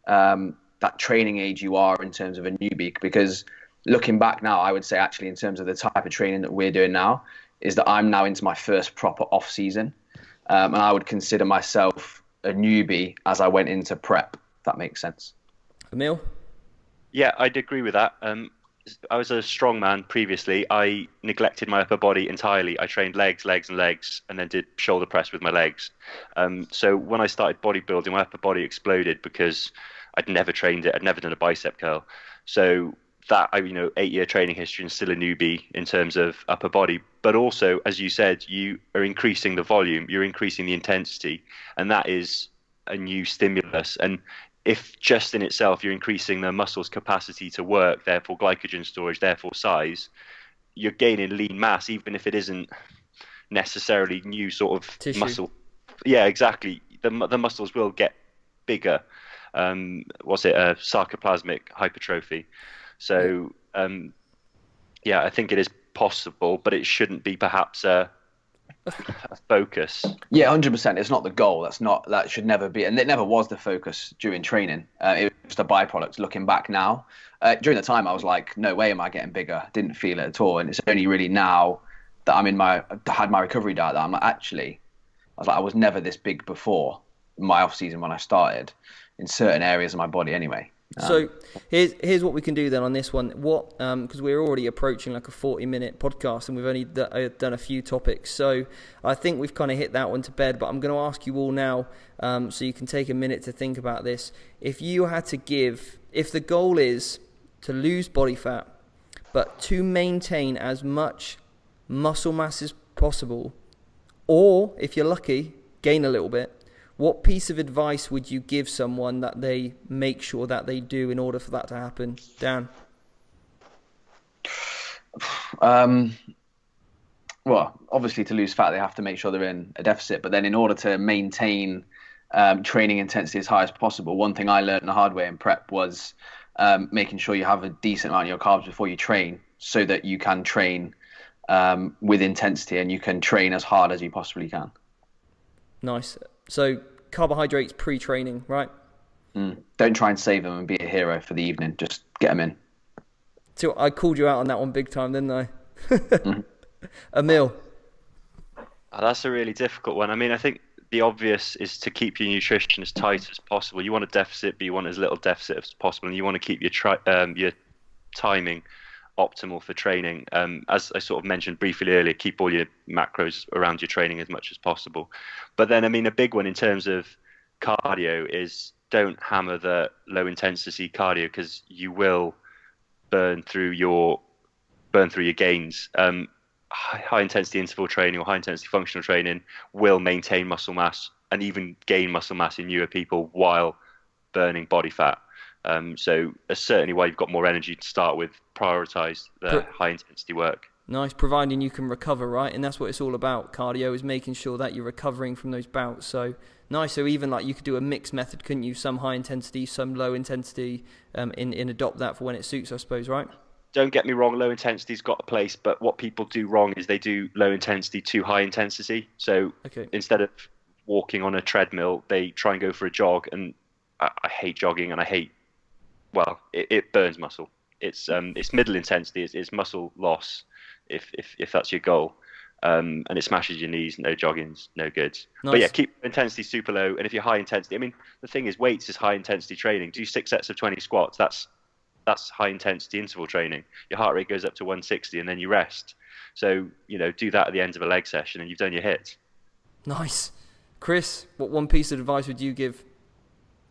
that training age you are in terms of a newbie. Because looking back now, I would say actually in terms of the type of training that we're doing now is that I'm now into my first proper off season. And I would consider myself a newbie as I went into prep, if that makes sense. Emil? Yeah, I'd agree with that. I was a strongman previously. I neglected my upper body entirely. I trained legs, and then did shoulder press with my legs. So when I started bodybuilding, my upper body exploded because I'd never trained it. I'd never done a bicep curl. So that, 8-year training history and still a newbie in terms of upper body. But also, as you said, you are increasing the volume, you're increasing the intensity, and that is a new stimulus. And if just in itself you're increasing the muscle's capacity to work, therefore glycogen storage, therefore size, you're gaining lean mass, even if it isn't necessarily new sort of tissue. Muscle. Yeah, exactly. The muscles will get bigger. Sarcoplasmic hypertrophy. So, I think it is possible, but it shouldn't be perhaps a focus. Yeah, 100%. It's not the goal. That should never be, and it never was the focus during training. It was just a byproduct. Looking back now, during the time, I was like, no way am I getting bigger. Didn't feel it at all. And it's only really now that had my recovery diet that I'm like, actually, I was never this big before my off season when I started in certain areas of my body anyway. So here's what we can do then on this one. Because we're already approaching like a 40-minute podcast and we've only done a few topics. So I think we've kind of hit that one to bed. But I'm going to ask you all now, so you can take a minute to think about this. If the goal is to lose body fat, but to maintain as much muscle mass as possible, or if you're lucky, gain a little bit, what piece of advice would you give someone that they make sure that they do in order for that to happen? Dan? Well, obviously to lose fat, they have to make sure they're in a deficit. But then in order to maintain training intensity as high as possible, one thing I learned the hard way in prep was making sure you have a decent amount of your carbs before you train so that you can train with intensity and you can train as hard as you possibly can. Nice. So carbohydrates pre-training, right? Don't try and save them and be a hero for the evening. Just get them in. So I called you out on that one big time, didn't I? Emil? That's a really difficult one. I mean, I think the obvious is to keep your nutrition as tight as possible. You want a deficit, but you want as little deficit as possible, and you want to keep your timing optimal for training. As I sort of mentioned briefly earlier, keep all your macros around your training as much as possible. But then, I mean, a big one in terms of cardio is don't hammer the low intensity cardio, because you will burn through your gains. High intensity interval training or high intensity functional training will maintain muscle mass and even gain muscle mass in newer people while burning body fat. So that's certainly why you've got more energy to start with. Prioritize the high intensity work. Nice, providing you can recover, right? And that's what it's all about. Cardio is making sure that you're recovering from those bouts. So nice. So even like you could do a mixed method, couldn't you? Some high intensity, some low intensity, in adopt that for when it suits, I suppose, right? Don't get me wrong, low intensity's got a place, but what people do wrong is they do low intensity to high intensity. So instead of walking on a treadmill, they try and go for a jog. And I hate jogging, and it burns muscle. It's middle intensity, it's muscle loss if that's your goal. And it smashes your knees. No jogging's no good. Nice. But yeah, keep intensity super low. And if you're high intensity, I mean, the thing is, weights is high intensity training. Do 6 sets of 20 squats. That's high intensity interval training. Your heart rate goes up to 160 and then you rest. So, do that at the end of a leg session and you've done your hit. Nice. Chris, what one piece of advice would you give?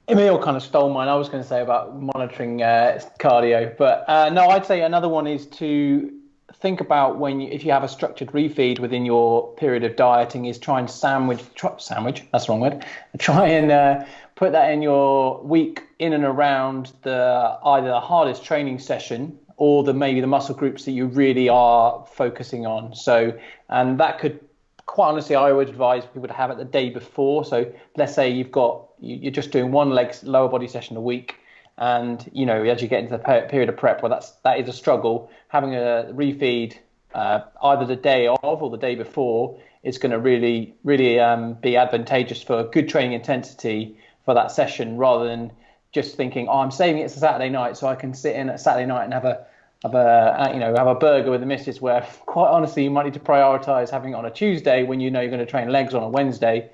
Emil kind of stole mine. I was going to say about monitoring cardio, but no, I'd say another one is to think about if you have a structured refeed within your period of dieting, is try and sandwich, that's the wrong word. Try and put that in your week in and around either the hardest training session or maybe the muscle groups that you really are focusing on. So, and that could, quite honestly, I would advise people to have it the day before. So let's say you're just doing one leg lower body session a week, and as you get into the period of prep, that is a struggle. Having a refeed either the day of or the day before is going to really be advantageous for good training intensity for that session, rather than just thinking, I'm saving it to Saturday night so I can sit in at Saturday night and have a burger with the missus, where quite honestly you might need to prioritize having it on a Tuesday when you're going to train legs on a Wednesday,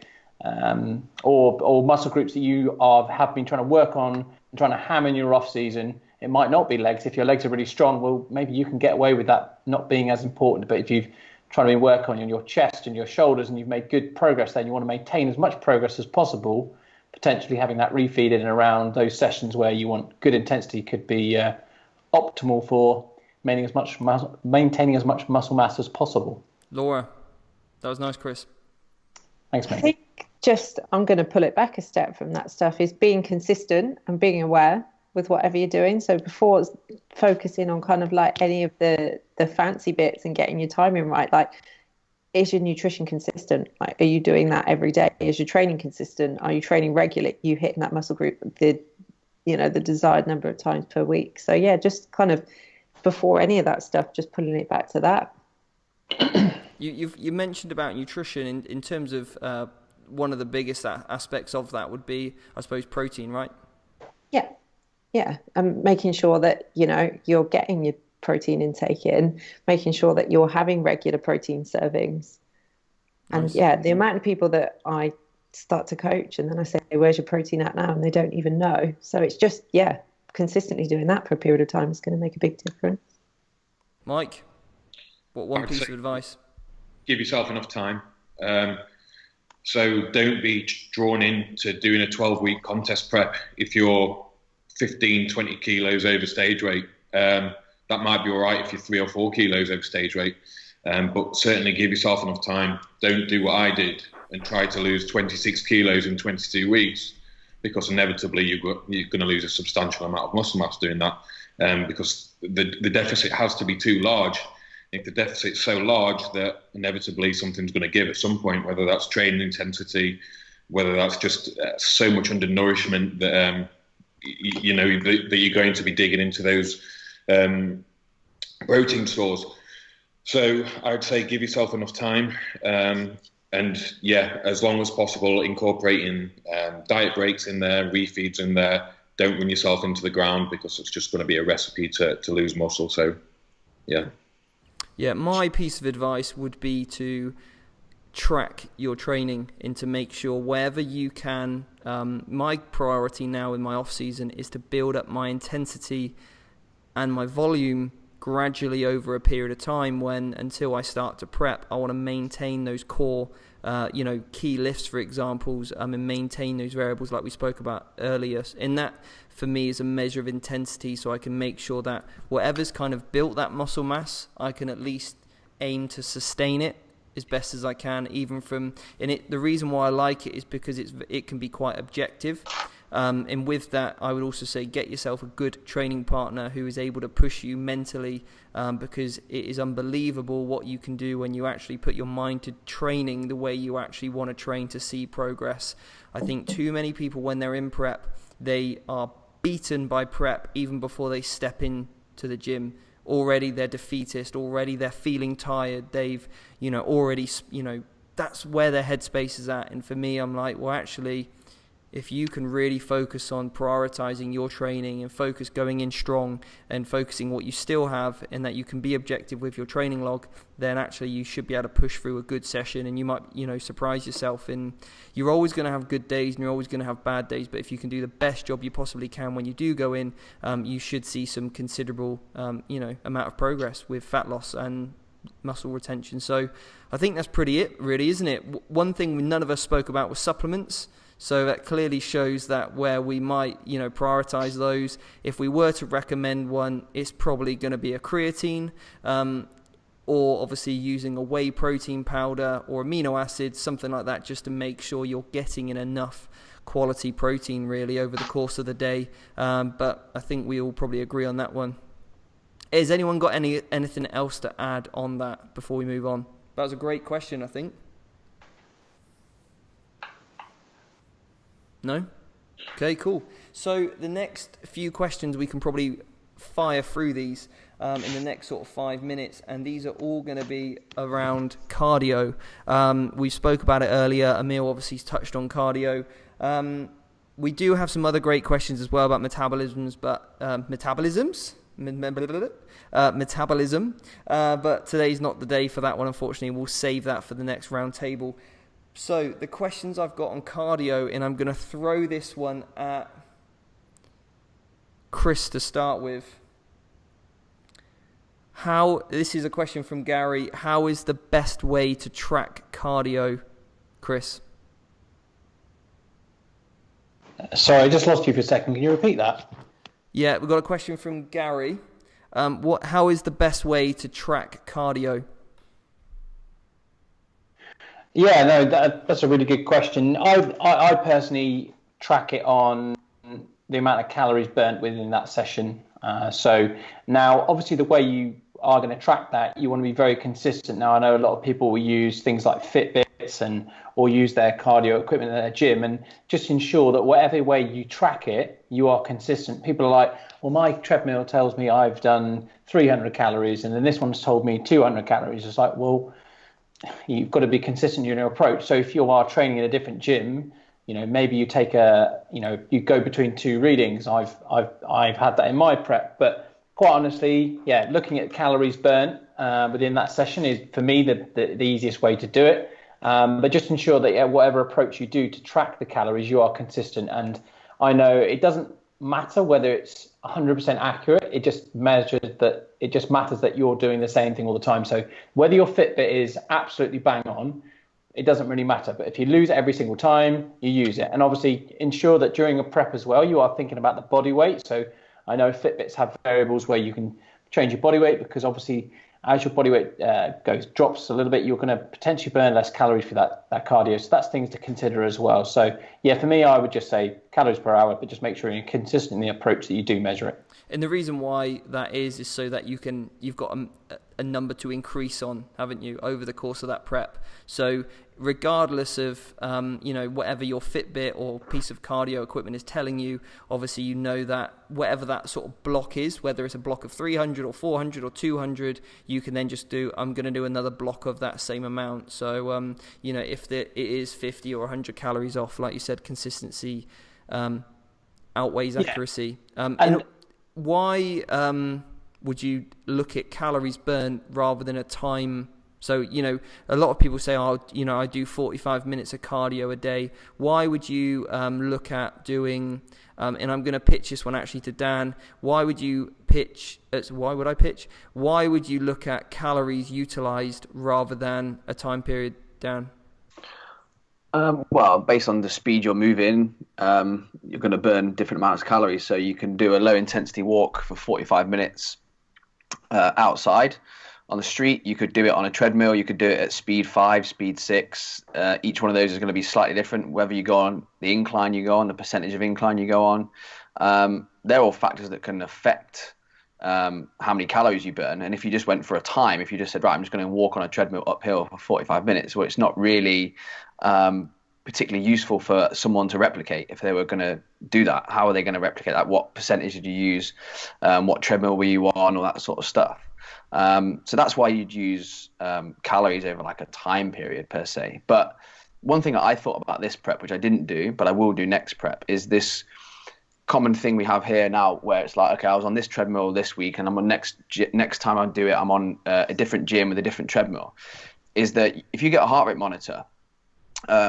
or muscle groups that you have been trying to work on and trying to hammer in your off season. It might not be legs. If your legs are really strong, well, maybe you can get away with that not being as important. But if you've trying to work on your chest and your shoulders and you've made good progress, then you want to maintain as much progress as possible. Potentially having that refeed in and around those sessions where you want good intensity could be optimal for maintaining as much muscle mass as possible. Laura, that was nice, Chris. Thanks, mate. I think I'm going to pull it back a step from that stuff, is being consistent and being aware with whatever you're doing. So before focusing on kind of like any of the fancy bits and getting your timing right, like, is your nutrition consistent? Like, are you doing that every day? Is your training consistent? Are you training regularly? You hitting that muscle group the desired number of times per week? So yeah, just kind of before any of that stuff, just pulling it back to that. You mentioned about nutrition in terms of one of the biggest aspects of that would be, I suppose, protein, right? Yeah, and making sure that you're getting your protein intake in, making sure that you're having regular protein servings. And nice. Yeah, the amount of people that I start to coach and then I say, where's your protein at now? And they don't even know. So it's just, consistently doing that for a period of time is going to make a big difference. Mike, what one piece of advice? Give yourself enough time. So don't be drawn into doing a 12-week contest prep if you're 15, 20 kilos over stage weight. That might be all right if you're 3 or 4 kilos over stage weight, but certainly give yourself enough time. Don't do what I did and try to lose 26 kilos in 22 weeks, because inevitably you're going to lose a substantial amount of muscle mass doing that, because the deficit has to be too large. If the deficit's so large that inevitably something's going to give at some point, whether that's training intensity, whether that's just so much undernourishment that that you're going to be digging into those protein stores. So I would say give yourself enough time, and as long as possible, incorporating diet breaks in there, refeeds in there. Don't run yourself into the ground, because it's just going to be a recipe to lose muscle. So, yeah. Yeah, my piece of advice would be to track your training and to make sure wherever you can. My priority now in my off season is to build up my intensity and my volume gradually over a period of time, when until I start to prep, I want to maintain those core key lifts, for examples, and maintain those variables like we spoke about earlier. And that for me is a measure of intensity, so I can make sure that whatever's kind of built that muscle mass, I can at least aim to sustain it as best as I can, even from, and the reason why I like it is because it can be quite objective. And with that, I would also say get yourself a good training partner who is able to push you mentally, because it is unbelievable what you can do when you actually put your mind to training the way you actually want to train to see progress. I think too many people, when they're in prep, they are beaten by prep even before they step into the gym. Already they're defeatist, already they're feeling tired, they've, that's where their headspace is at. And for me, I'm like, well, actually, if you can really focus on prioritizing your training and focus going in strong and focusing what you still have, and that you can be objective with your training log, then actually you should be able to push through a good session, and you might, surprise yourself. And you're always going to have good days and you're always going to have bad days, but if you can do the best job you possibly can when you do go in, you should see some considerable, amount of progress with fat loss and muscle retention. So I think that's pretty it, really, isn't it? One thing none of us spoke about was supplements. So that clearly shows that where we might, prioritize those. If we were to recommend one, it's probably going to be a creatine, or obviously using a whey protein powder or amino acids, something like that, just to make sure you're getting in enough quality protein really over the course of the day. But I think we all probably agree on that one. Has anyone got anything else to add on that before we move on? That was a great question, I think. No? Okay, cool. So the next few questions, we can probably fire through these in the next sort of 5 minutes, and these are all going to be around cardio. We spoke about it earlier. Emil obviously touched on cardio. We do have some other great questions as well about metabolism, but today's not the day for that one, unfortunately. We'll save that for the next round table. So the questions I've got on cardio, and I'm going to throw this one at Chris to start with. This is a question from Gary. How is the best way to track cardio, Chris? Sorry, I just lost you for a second. Can you repeat that? Yeah, we've got a question from Gary. How is the best way to track cardio? Yeah, no, that's a really good question. I personally track it on the amount of calories burnt within that session. So now, obviously, the way you are going to track that, you want to be very consistent. Now, I know a lot of people will use things like Fitbits or use their cardio equipment in their gym, and just ensure that whatever way you track it, you are consistent. People are like, well, my treadmill tells me I've done 300 calories, and then this one's told me 200 calories. It's like, well, you've got to be consistent in your approach. So if you are training in a different gym, maybe you take you go between two readings. I've had that in my prep, but quite honestly, yeah, looking at calories burnt within that session is, for me, the easiest way to do it. But just ensure that whatever approach you do to track the calories, you are consistent. And I know it doesn't matter whether it's 100% accurate. It just matters that you're doing the same thing all the time. So whether your Fitbit is absolutely bang on, it doesn't really matter. But if you lose it every single time, you use it. And obviously ensure that during a prep as well, you are thinking about the body weight. So I know Fitbits have variables where you can change your body weight, because obviously as your body weight drops a little bit, you're going to potentially burn less calories for that cardio. So that's things to consider as well. So yeah, for me, I would just say calories per hour, but just make sure you're consistent in the approach that you do measure it. And the reason why that is so that you've got a number to increase on, haven't you, over the course of that prep. So regardless of whatever your Fitbit or piece of cardio equipment is telling you, obviously you know that whatever that sort of block is, whether it's a block of 300 or 400 or 200, you can then just I'm going to do another block of that same amount. So if it is 50 or 100 calories off, like you said, consistency outweighs accuracy. And why would you look at calories burnt rather than a time So, a lot of people say, I do 45 minutes of cardio a day. Why would you look at doing, and I'm going to pitch this one actually to Dan, why would you look at calories utilized rather than a time period, Dan? Well, based on the speed you're moving, you're going to burn different amounts of calories. So you can do a low intensity walk for 45 minutes outside on the street. You could do it on a treadmill. You could do it at speed 5, speed 6. Each one of those is going to be slightly different, whether you go on the incline you go on, the percentage of incline you go on. They're all factors that can affect how many calories you burn. And if you just went for a time, if you just said, right, I'm just going to walk on a treadmill uphill for 45 minutes, well, it's not really particularly useful for someone to replicate. If they were going to do that, how are they going to replicate that? What percentage did you use? What treadmill were you on? All that sort of stuff. So that's why you'd use calories over like a time period per se. But one thing that I thought about this prep, which I didn't do, but I will do next prep, is this common thing we have here now where it's like, okay, I was on this treadmill this week and I'm on next time I do it, I'm on a different gym with a different treadmill. Is that if you get a heart rate monitor,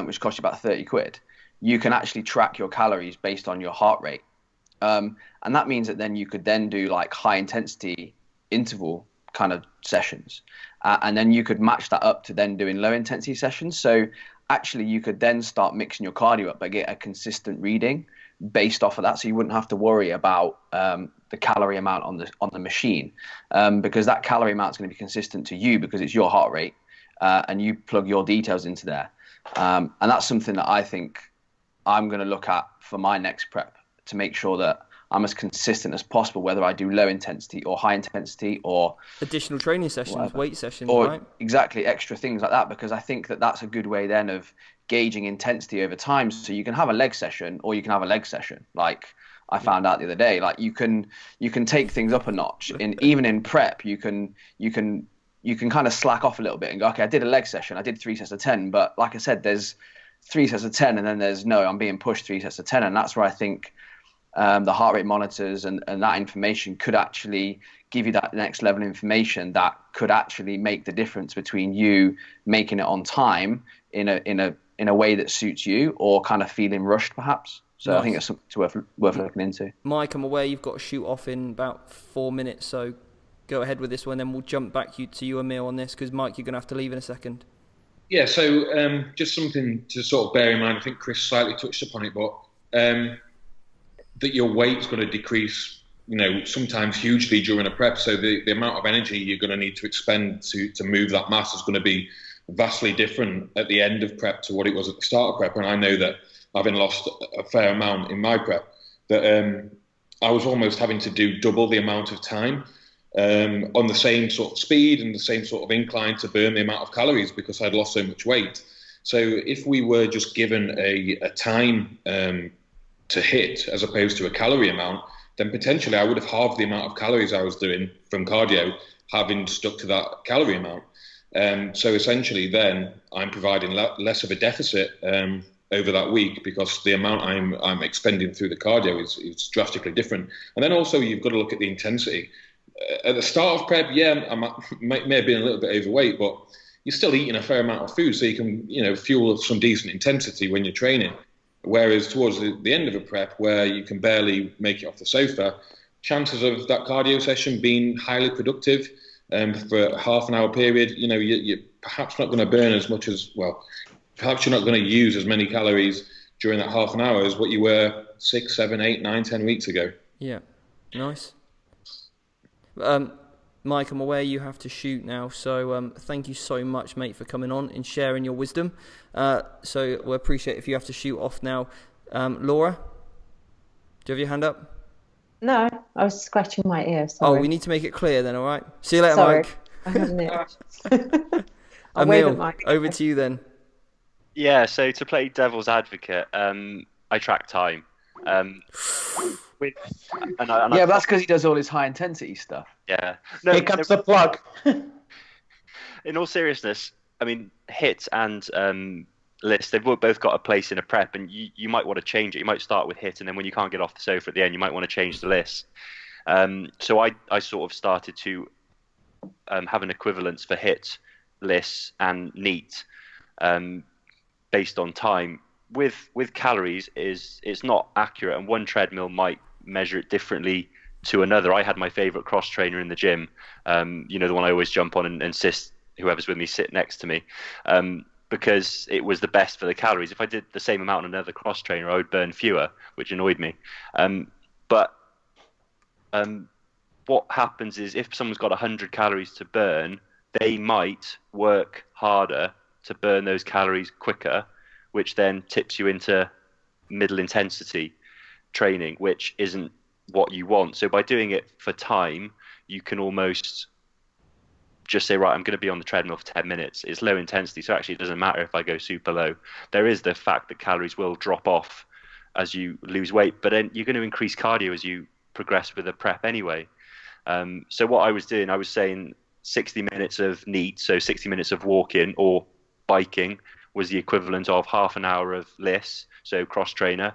which costs you about 30 quid, you can actually track your calories based on your heart rate. And that means that then you could then do like high intensity interval kind of sessions. And then you could match that up to then doing low intensity sessions. So actually you could then start mixing your cardio up and get a consistent reading based off of that. So you wouldn't have to worry about the calorie amount on the machine, because that calorie amount is going to be consistent to you because it's your heart rate, and you plug your details into there. And that's something that I think I'm going to look at for my next prep to make sure that I'm as consistent as possible, whether I do low intensity or high intensity or additional training sessions, whatever. Weight sessions, or right? Exactly, extra things like that, because I think that that's a good way then of gauging intensity over time. So you can have a leg session or you can have a leg session. Like I found out the other day, like you can take things up a notch. Even in prep, you can kind of slack off a little bit and go, okay, I did a leg session, I did 3 sets of 10, but like I said, there's 3 sets of 10 and then there's I'm being pushed 3 sets of 10. And that's where I think the heart rate monitors and that information could actually give you that next level of information that could actually make the difference between you making it on time in a way that suits you or kind of feeling rushed perhaps. So nice. I think it's something worth looking into. Mike, I'm aware you've got to shoot off in about 4 minutes, so go ahead with this one, then we'll jump back to you, Emil, on this, because Mike, you're going to have to leave in a second. Yeah, so just something to sort of bear in mind. I think Chris slightly touched upon it, but that your weight's going to decrease, sometimes hugely during a prep. So the amount of energy you're going to need to expend to move that mass is going to be vastly different at the end of prep to what it was at the start of prep. And I know that having lost a fair amount in my prep, that I was almost having to do double the amount of time on the same sort of speed and the same sort of incline to burn the amount of calories because I'd lost so much weight. So if we were just given a time to hit as opposed to a calorie amount, then potentially I would have halved the amount of calories I was doing from cardio, having stuck to that calorie amount. So essentially then I'm providing less of a deficit over that week because the amount I'm expending through the cardio is drastically different. And then also you've got to look at the intensity. At the start of prep, I may have been a little bit overweight, but you're still eating a fair amount of food, so you can, fuel some decent intensity when you're training. Whereas towards the end of a prep, where you can barely make it off the sofa, chances of that cardio session being highly productive for a half an hour period, you're perhaps not going to burn as much perhaps you're not going to use as many calories during that half an hour as what you were 6, 7, 8, 9, 10 weeks ago. Yeah, nice. Mike, I'm aware you have to shoot now, so thank you so much, mate, for coming on and sharing your wisdom. So we'll appreciate if you have to shoot off now. Laura, do you have your hand up? No, I was scratching my ear. Sorry. Oh, we need to make it clear then, all right? See you later, Sorry. Mike. I have an itch. I'll wave Emil, at Mike. over to you then. Yeah, so to play devil's advocate, I track time. But that's because he does all his high intensity stuff. Yeah. Here comes the plug. In all seriousness, I mean, HIIT and list, they've both got a place in a prep, and you might want to change it. You might start with HIIT, and then when you can't get off the sofa at the end, you might want to change the list. So I sort of started to have an equivalence for HIIT lists and neat based on time. With calories, it's not accurate, and one treadmill might measure it differently to another. I had my favorite cross trainer in the gym, the one I always jump on and insist whoever's with me sit next to me, because it was the best for the calories. If I did the same amount on another cross trainer, I would burn fewer, which annoyed me. But what happens is if someone's got 100 calories to burn, they might work harder to burn those calories quicker, which then tips you into middle intensity training, which isn't what you want. So by doing it for time, you can almost just say, right, I'm going to be on the treadmill for 10 minutes. It's low intensity, so actually it doesn't matter if I go super low. There is the fact that calories will drop off as you lose weight, but then you're going to increase cardio as you progress with the prep anyway. So what I was doing, I was saying 60 minutes of neat, so 60 minutes of walking or biking was the equivalent of half an hour of LISS, so cross trainer,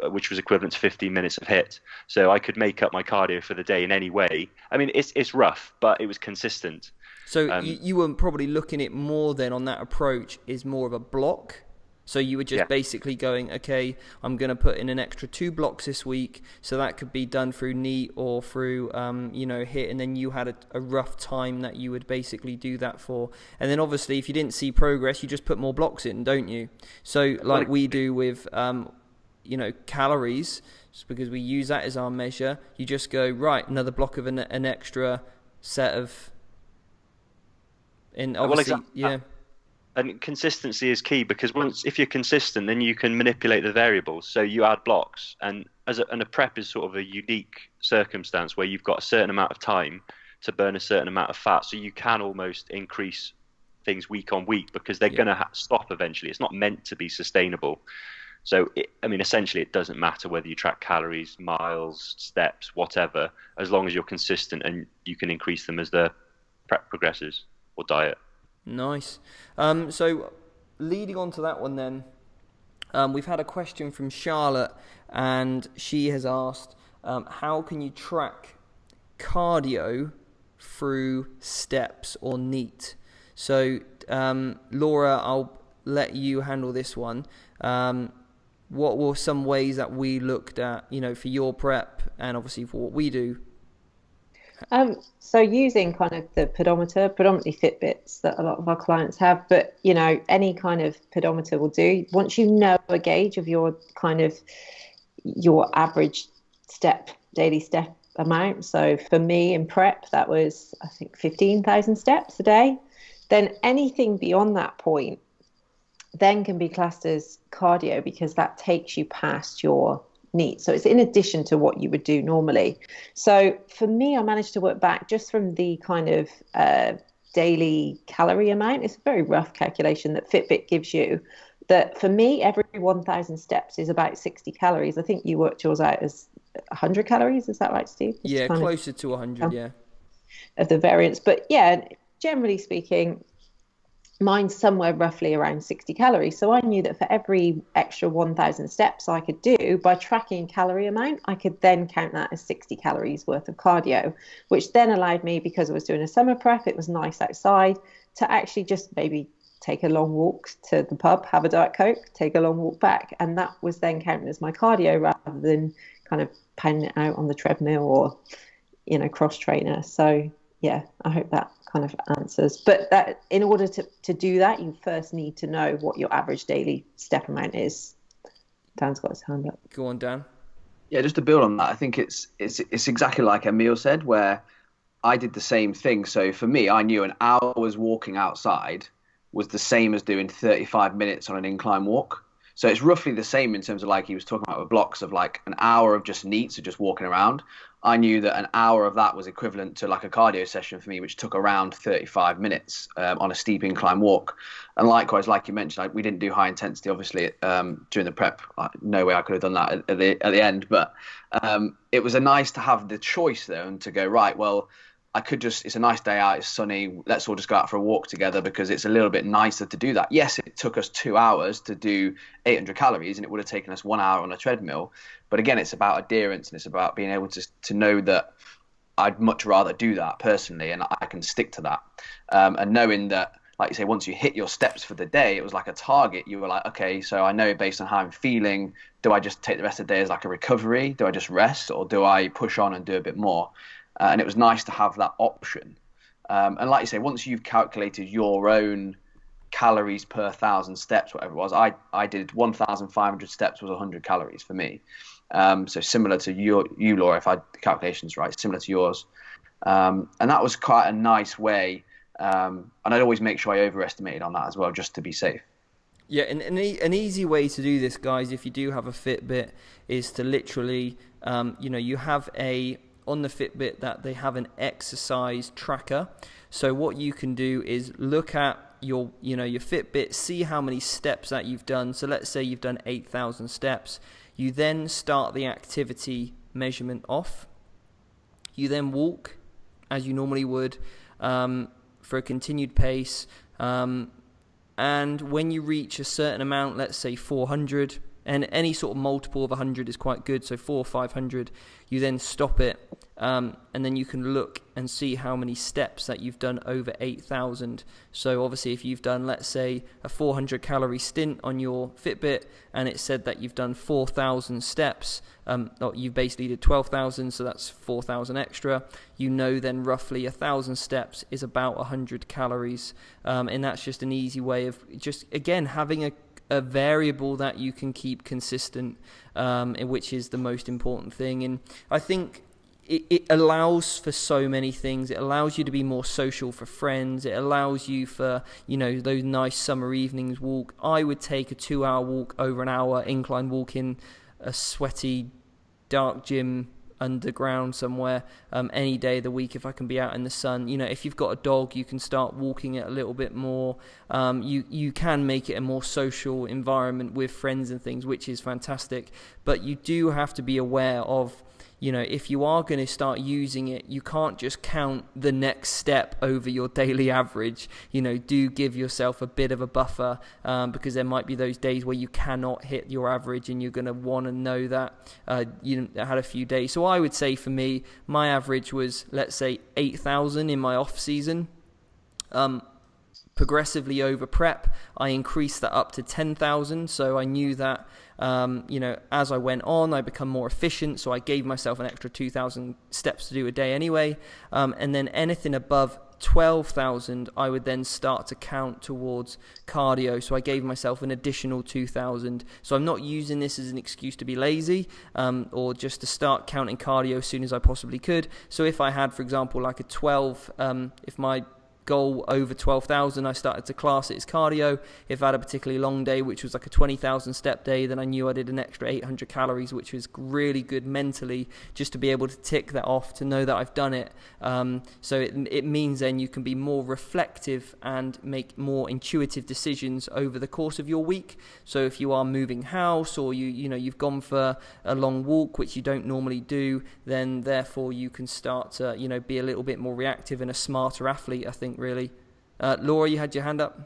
which was equivalent to 15 minutes of HIIT. So I could make up my cardio for the day in any way. I mean, it's rough, but it was consistent. So you were probably looking at more then on that approach is more of a block. So you were just basically going, okay, I'm going to put in an extra 2 blocks this week. So that could be done through NEAT or through, HIIT. And then you had a rough time that you would basically do that for. And then obviously if you didn't see progress, you just put more blocks in, don't you? So like we do with, calories, just because we use that as our measure, you just go, right, another block of an extra set of... And obviously, And consistency is key, because if you're consistent, then you can manipulate the variables. So you add blocks, and a prep is sort of a unique circumstance where you've got a certain amount of time to burn a certain amount of fat. So you can almost increase things week on week because they're going to stop eventually. It's not meant to be sustainable. So essentially, it doesn't matter whether you track calories, miles, steps, whatever, as long as you're consistent and you can increase them as the prep progresses. Or diet. Nice. So leading on to that one then, we've had a question from Charlotte, and she has asked, how can you track cardio through steps or NEAT? So Laura, I'll let you handle this one. What were some ways that we looked at, for your prep and obviously for what we do? So using kind of the pedometer, predominantly Fitbits that a lot of our clients have, but any kind of pedometer will do. Once you know a gauge of your average daily step amount. So for me in prep, that was I think 15,000 steps a day. Then anything beyond that point then can be classed as cardio, because that takes you past your NEAT. So it's in addition to what you would do normally. So for me, I managed to work back just from the kind of daily calorie amount. It's a very rough calculation that Fitbit gives you, that for me, every 1,000 steps is about 60 calories. I think you worked yours out as 100 calories. Is that right, Steve? Yeah, closer to 100, yeah. Of the variance. But yeah, generally speaking, mine's somewhere roughly around 60 calories. So I knew that for every extra 1,000 steps I could do, by tracking calorie amount, I could then count that as 60 calories worth of cardio, which then allowed me, because I was doing a summer prep, it was nice outside, to actually just maybe take a long walk to the pub, have a Diet Coke, take a long walk back. And that was then counted as my cardio rather than kind of pounding it out on the treadmill or, cross trainer. So yeah, I hope that kind of answers. But that in order to do that, you first need to know what your average daily step amount is. Dan's got his hand up. Go on, Dan. Yeah, just to build on that, I think it's exactly like Emil said, where I did the same thing. So for me, I knew an hour's walking outside was the same as doing 35 minutes on an incline walk. So it's roughly the same in terms of, like he was talking about with blocks, of like an hour of just NEAT, so just walking around. I knew that an hour of that was equivalent to like a cardio session for me, which took around 35 minutes on a steep incline walk. And likewise, like you mentioned, we didn't do high intensity, obviously, during the prep. No way I could have done that at the end. But it was nice to have the choice there and to go, right, well, I could just, it's a nice day out, it's sunny, let's all just go out for a walk together, because it's a little bit nicer to do that. Yes, it took us 2 hours to do 800 calories and it would have taken us 1 hour on a treadmill. But again, it's about adherence and it's about being able to know that I'd much rather do that personally and I can stick to that. And knowing that like you say, once you hit your steps for the day, it was like a target. You were like, okay, so I know based on how I'm feeling, do I just take the rest of the day as like a recovery? Do I just rest, or do I push on and do a bit more? And it was nice to have that option. And like you say, once you've calculated your own calories per 1,000 steps, whatever it was, I did 1,500 steps was 100 calories for me. So similar to you, Laura, if I had the calculations right, similar to yours. And that was quite a nice way. And I'd always make sure I overestimated on that as well, just to be safe. Yeah, and an easy way to do this, guys, if you do have a Fitbit, is to literally, you have on the Fitbit that they have an exercise tracker. So what you can do is look at your Fitbit, see how many steps that you've done. So let's say you've done 8,000 steps. You then start the activity measurement off. You then walk as you normally would for a continued pace. And when you reach a certain amount, let's say 400, and any sort of multiple of 100 is quite good, so 400 or 500, you then stop it, and then you can look and see how many steps that you've done over 8,000. So obviously if you've done, let's say, a 400 calorie stint on your Fitbit, and it said that you've done 4,000 steps, you basically did 12,000, so that's 4,000 extra. You know then roughly 1,000 steps is about 100 calories, and that's just an easy way of just, again, having a variable that you can keep consistent, which is the most important thing. And I think it allows for so many things. It allows you to be more social for friends. It allows you for, those nice summer evenings walk. I would take a 2-hour walk over an hour incline walk in a sweaty, dark gym underground somewhere any day of the week if I can be out in the sun. If you've got a dog, you can start walking it a little bit more. You can make it a more social environment with friends and things, which is fantastic. But you do have to be aware of, if you are going to start using it, you can't just count the next step over your daily average. Do give yourself a bit of a buffer, because there might be those days where you cannot hit your average, and you're going to want to know that you had a few days. So I would say for me, my average was, let's say, 8,000 in my off season. Progressively over prep, I increased that up to 10,000. So I knew that, as I went on, I become more efficient. So I gave myself an extra 2,000 steps to do a day anyway. And then anything above 12,000, I would then start to count towards cardio. So I gave myself an additional 2,000. So I'm not using this as an excuse to be lazy, or just to start counting cardio as soon as I possibly could. So if I had, for example, like a 12, if my goal over 12,000, I started to class it as cardio. If I had a particularly long day, which was like a 20,000 step day, then I knew I did an extra 800 calories, which was really good mentally, just to be able to tick that off, to know that I've done it. So it means then you can be more reflective and make more intuitive decisions over the course of your week. So if you are moving house, or you've gone for a long walk, which you don't normally do, then therefore you can start to be a little bit more reactive and a smarter athlete, I think, really. Laura, you had your hand up?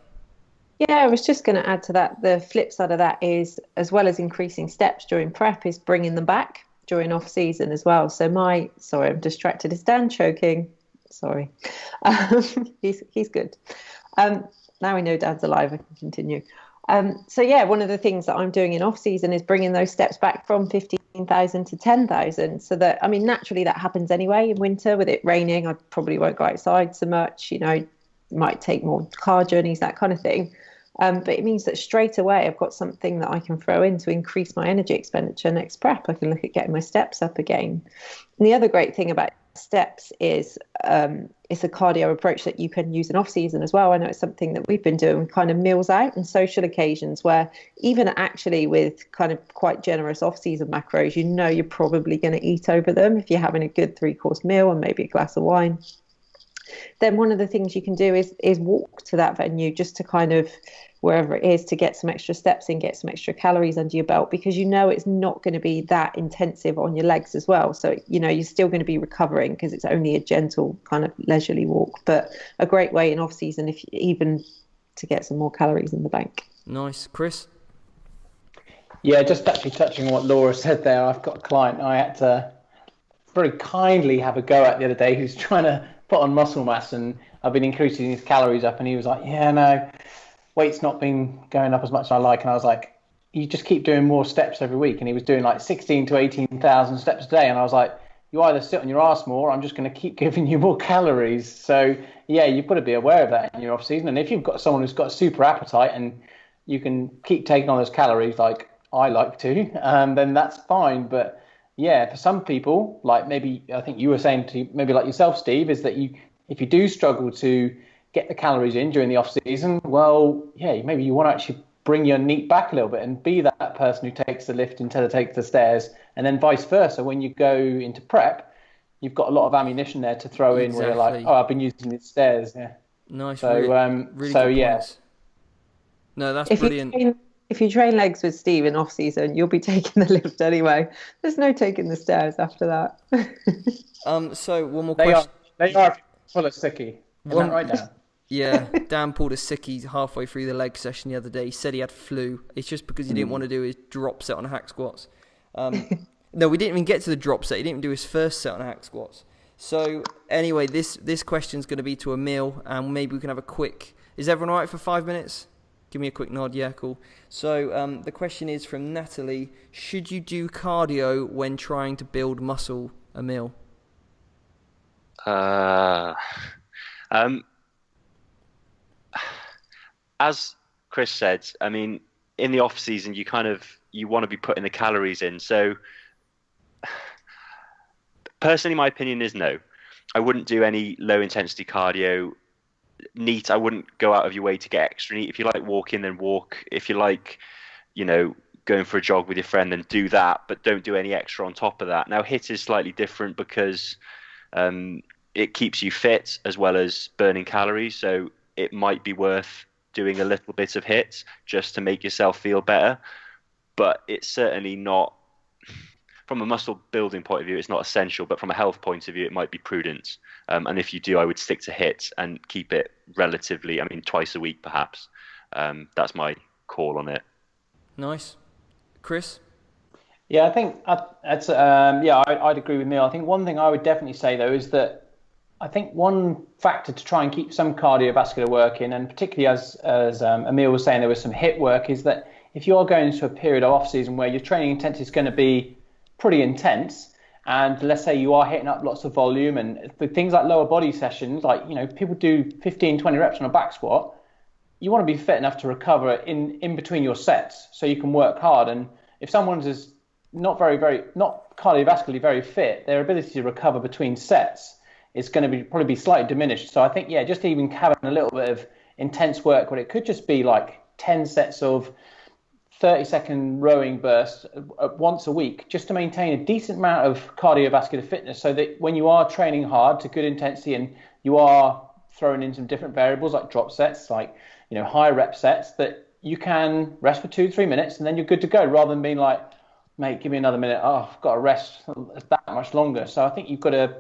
Yeah, I was just going to add to that. The flip side of that is, as well as increasing steps during prep, is bringing them back during off season as well. So sorry, I'm distracted. Is Dan choking? Sorry. He's good. Now we know Dan's alive, I can continue. So yeah, one of the things that I'm doing in off season is bringing those steps back from 15,000 to 10,000. So that, naturally that happens anyway in winter. With it raining, I probably won't go outside so much, might take more car journeys, that kind of thing. But it means that straight away I've got something that I can throw in to increase my energy expenditure next prep. I can look at getting my steps up again. And the other great thing about steps is it's a cardio approach that you can use in off season as well. I know it's something that we've been doing, kind of meals out and social occasions, where even actually with kind of quite generous off season macros, you're probably going to eat over them if you're having a good 3-course meal and maybe a glass of wine. Then one of the things you can do is walk to that venue, just to kind of, wherever it is, to get some extra steps in, get some extra calories under your belt, because it's not going to be that intensive on your legs as well. So, you're still going to be recovering because it's only a gentle kind of leisurely walk, but a great way in off season, if even to get some more calories in the bank. Nice. Chris? Yeah, just actually touching on what Laura said there, I've got a client I had to very kindly have a go at the other day who's trying to put on muscle mass, and I've been increasing his calories up, and he was like, yeah, no, weight's not been going up as much as I like. And I was like, you just keep doing more steps every week. And he was doing like 16 to 18,000 steps a day. And I was like, you either sit on your ass more, or I'm just going to keep giving you more calories. So yeah, you've got to be aware of that in your off season. And if you've got someone who's got a super appetite and you can keep taking on those calories like I like to, then that's fine. But yeah, for some people, like maybe I think you were saying to maybe like yourself, Steve, is that if you do struggle to get the calories in during the off season, well, yeah, maybe you want to actually bring your NEAT back a little bit and be that person who takes the lift instead of takes the stairs, and then vice versa. When you go into prep, you've got a lot of ammunition there to throw in where you're like, oh, I've been using the stairs. Yeah. Nice. So, really so good yeah. points. No, that's brilliant. If you train legs with Steve in off season, you'll be taking the lift anyway. There's no taking the stairs after that. So one more question. They are full of sickie. Is that right now? Yeah, Dan pulled a sickie halfway through the leg session the other day. He said he had flu. It's just because he didn't want to do his drop set on hack squats. No, we didn't even get to the drop set. He didn't even do his first set on hack squats. So anyway, this question's going to be to Emil, and maybe we can have a quick... Is everyone all right for 5 minutes? Give me a quick nod. Yeah, cool. So the question is from Natalie. Should you do cardio when trying to build muscle, Emil? As Chris said, I mean, in the off season, you want to be putting the calories in. So personally, my opinion is no. I wouldn't do any low intensity cardio. NEAT, I wouldn't go out of your way to get extra NEAT. If you like walking, then walk. If you like, going for a jog with your friend, then do that, but don't do any extra on top of that. Now, HIIT is slightly different because it keeps you fit as well as burning calories. So it might be worth doing a little bit of HIIT just to make yourself feel better. But it's certainly not, from a muscle building point of view, it's not essential, but from a health point of view, it might be prudent. And if you do, I would stick to HIIT and keep it relatively, twice a week perhaps. That's my call on it. Nice. Chris? Yeah, I think I'd agree with Neil. I think one thing I would definitely say, though, is that I think one factor to try and keep some cardiovascular work in, and particularly as Emil was saying, there was some HIIT work, is that if you are going into a period of off-season where your training intensity is going to be pretty intense, and let's say you are hitting up lots of volume, and the things like lower body sessions, like, people do 15, 20 reps on a back squat, you want to be fit enough to recover in between your sets so you can work hard. And if someone's is not not cardiovascularly very fit, their ability to recover between sets is going to probably be slightly diminished. So I think, just even having a little bit of intense work, where it could just be like 10 sets of 30-second rowing bursts once a week, just to maintain a decent amount of cardiovascular fitness, so that when you are training hard to good intensity and you are throwing in some different variables like drop sets, like higher rep sets, that you can rest for 2-3 minutes and then you're good to go, rather than being like, mate, give me another minute. Oh, I've got to rest that much longer. So I think you've got to.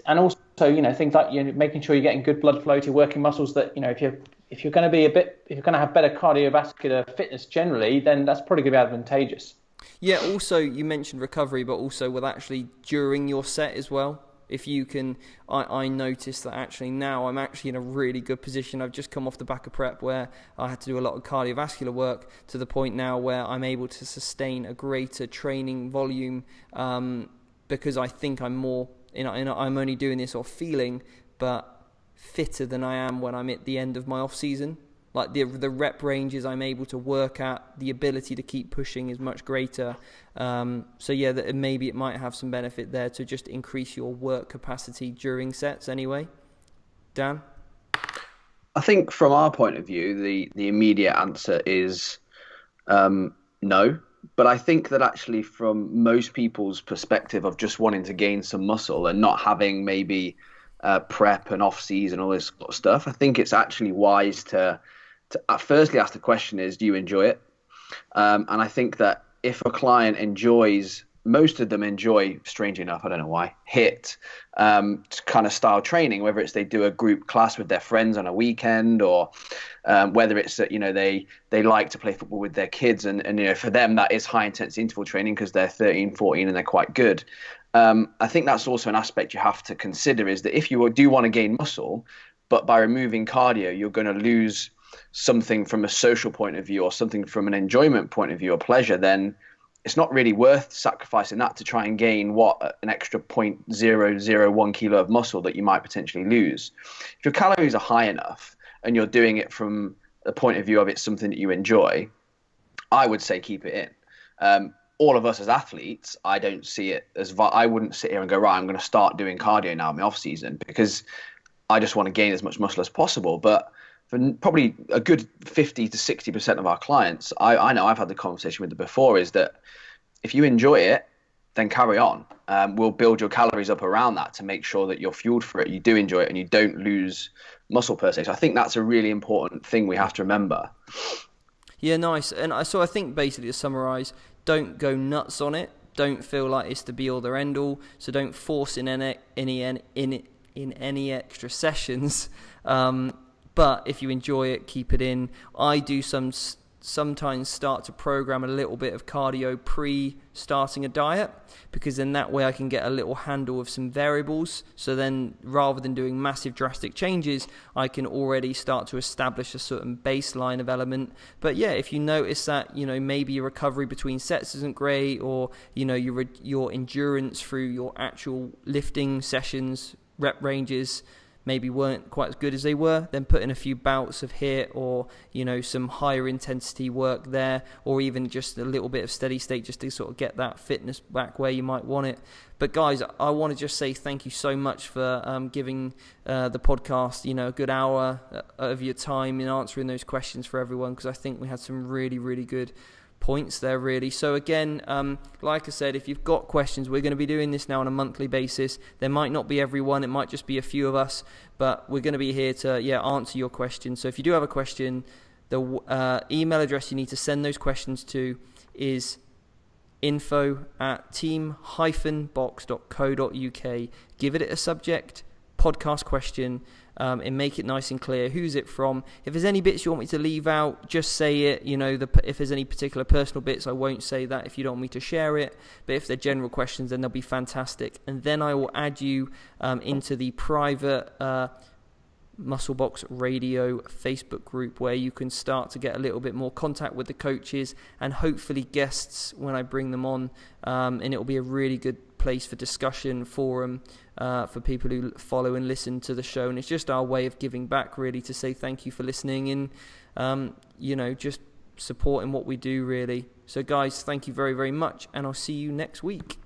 And also things like making sure you're getting good blood flow to your working muscles. That if you're going to have better cardiovascular fitness generally, then that's probably going to be advantageous. Yeah. Also, you mentioned recovery, but also with actually during your set as well. If you can, I noticed that actually now I'm actually in a really good position. I've just come off the back of prep where I had to do a lot of cardiovascular work, to the point now where I'm able to sustain a greater training volume because I think I'm more. I'm only doing this off feeling, but fitter than I am when I'm at the end of my off season. Like the rep ranges I'm able to work at, the ability to keep pushing is much greater. So yeah, that maybe it might have some benefit there to just increase your work capacity during sets anyway. Dan? I think from our point of view, the immediate answer is no. But I think that actually from most people's perspective of just wanting to gain some muscle and not having maybe prep and off season, all this sort of stuff, I think it's actually wise to firstly ask the question is, do you enjoy it? And I think that if a client enjoys, most of them enjoy, strangely enough, I don't know why, HIIT kind of style training, whether it's they do a group class with their friends on a weekend, or whether it's that they like to play football with their kids, and for them that is high intensity interval training because they're 13, 14 and they're quite good. I think that's also an aspect you have to consider, is that if you do want to gain muscle, but by removing cardio, you're going to lose something from a social point of view or something from an enjoyment point of view or pleasure, then it's not really worth sacrificing that to try and gain an extra 0.001 kilo of muscle that you might potentially lose. If your calories are high enough and you're doing it from the point of view of it's something that you enjoy, I would say keep it in. All of us as athletes, I don't see it as I wouldn't sit here and go, right, I'm going to start doing cardio now in my off season because I just want to gain as much muscle as possible. But for probably a good 50 to 60% of our clients, I know I've had the conversation with them before, is that if you enjoy it, then carry on. We'll build your calories up around that to make sure that you're fueled for it, you do enjoy it, and you don't lose muscle per se. So I think that's a really important thing we have to remember. Yeah, nice. And so I think basically to summarize, don't go nuts on it. Don't feel like it's the be all or end all. So don't force in any extra sessions. But if you enjoy it, keep it in. I do sometimes start to program a little bit of cardio pre-starting a diet, because in that way I can get a little handle of some variables. So then rather than doing massive drastic changes, I can already start to establish a certain baseline of element. But yeah, if you notice that, maybe your recovery between sets isn't great, or, your endurance through your actual lifting sessions, rep ranges, maybe weren't quite as good as they were, then put in a few bouts of HIIT or, some higher intensity work there, or even just a little bit of steady state just to sort of get that fitness back where you might want it. But guys, I want to just say thank you so much for giving the podcast, a good hour of your time in answering those questions for everyone, because I think we had some really, really good points there, really. So again, like I said, if you've got questions, we're going to be doing this now on a monthly basis. There might not be everyone, it might just be a few of us, but we're going to be here to answer your questions. So if you do have a question, the email address you need to send those questions to is info@team-box.co.uk. Give it a subject, podcast question, and make it nice and clear. Who's it from? If there's any bits you want me to leave out, just say it. If there's any particular personal bits, I won't say that if you don't want me to share it. But if they're general questions, then they'll be fantastic. And then I will add you into the private Musclebox Radio Facebook group, where you can start to get a little bit more contact with the coaches and hopefully guests when I bring them on. And it'll be a really good place for discussion, forum, for people who follow and listen to the show. And it's just our way of giving back, really, to say thank you for listening and, just supporting what we do, really. So guys, thank you very, very much, and I'll see you next week.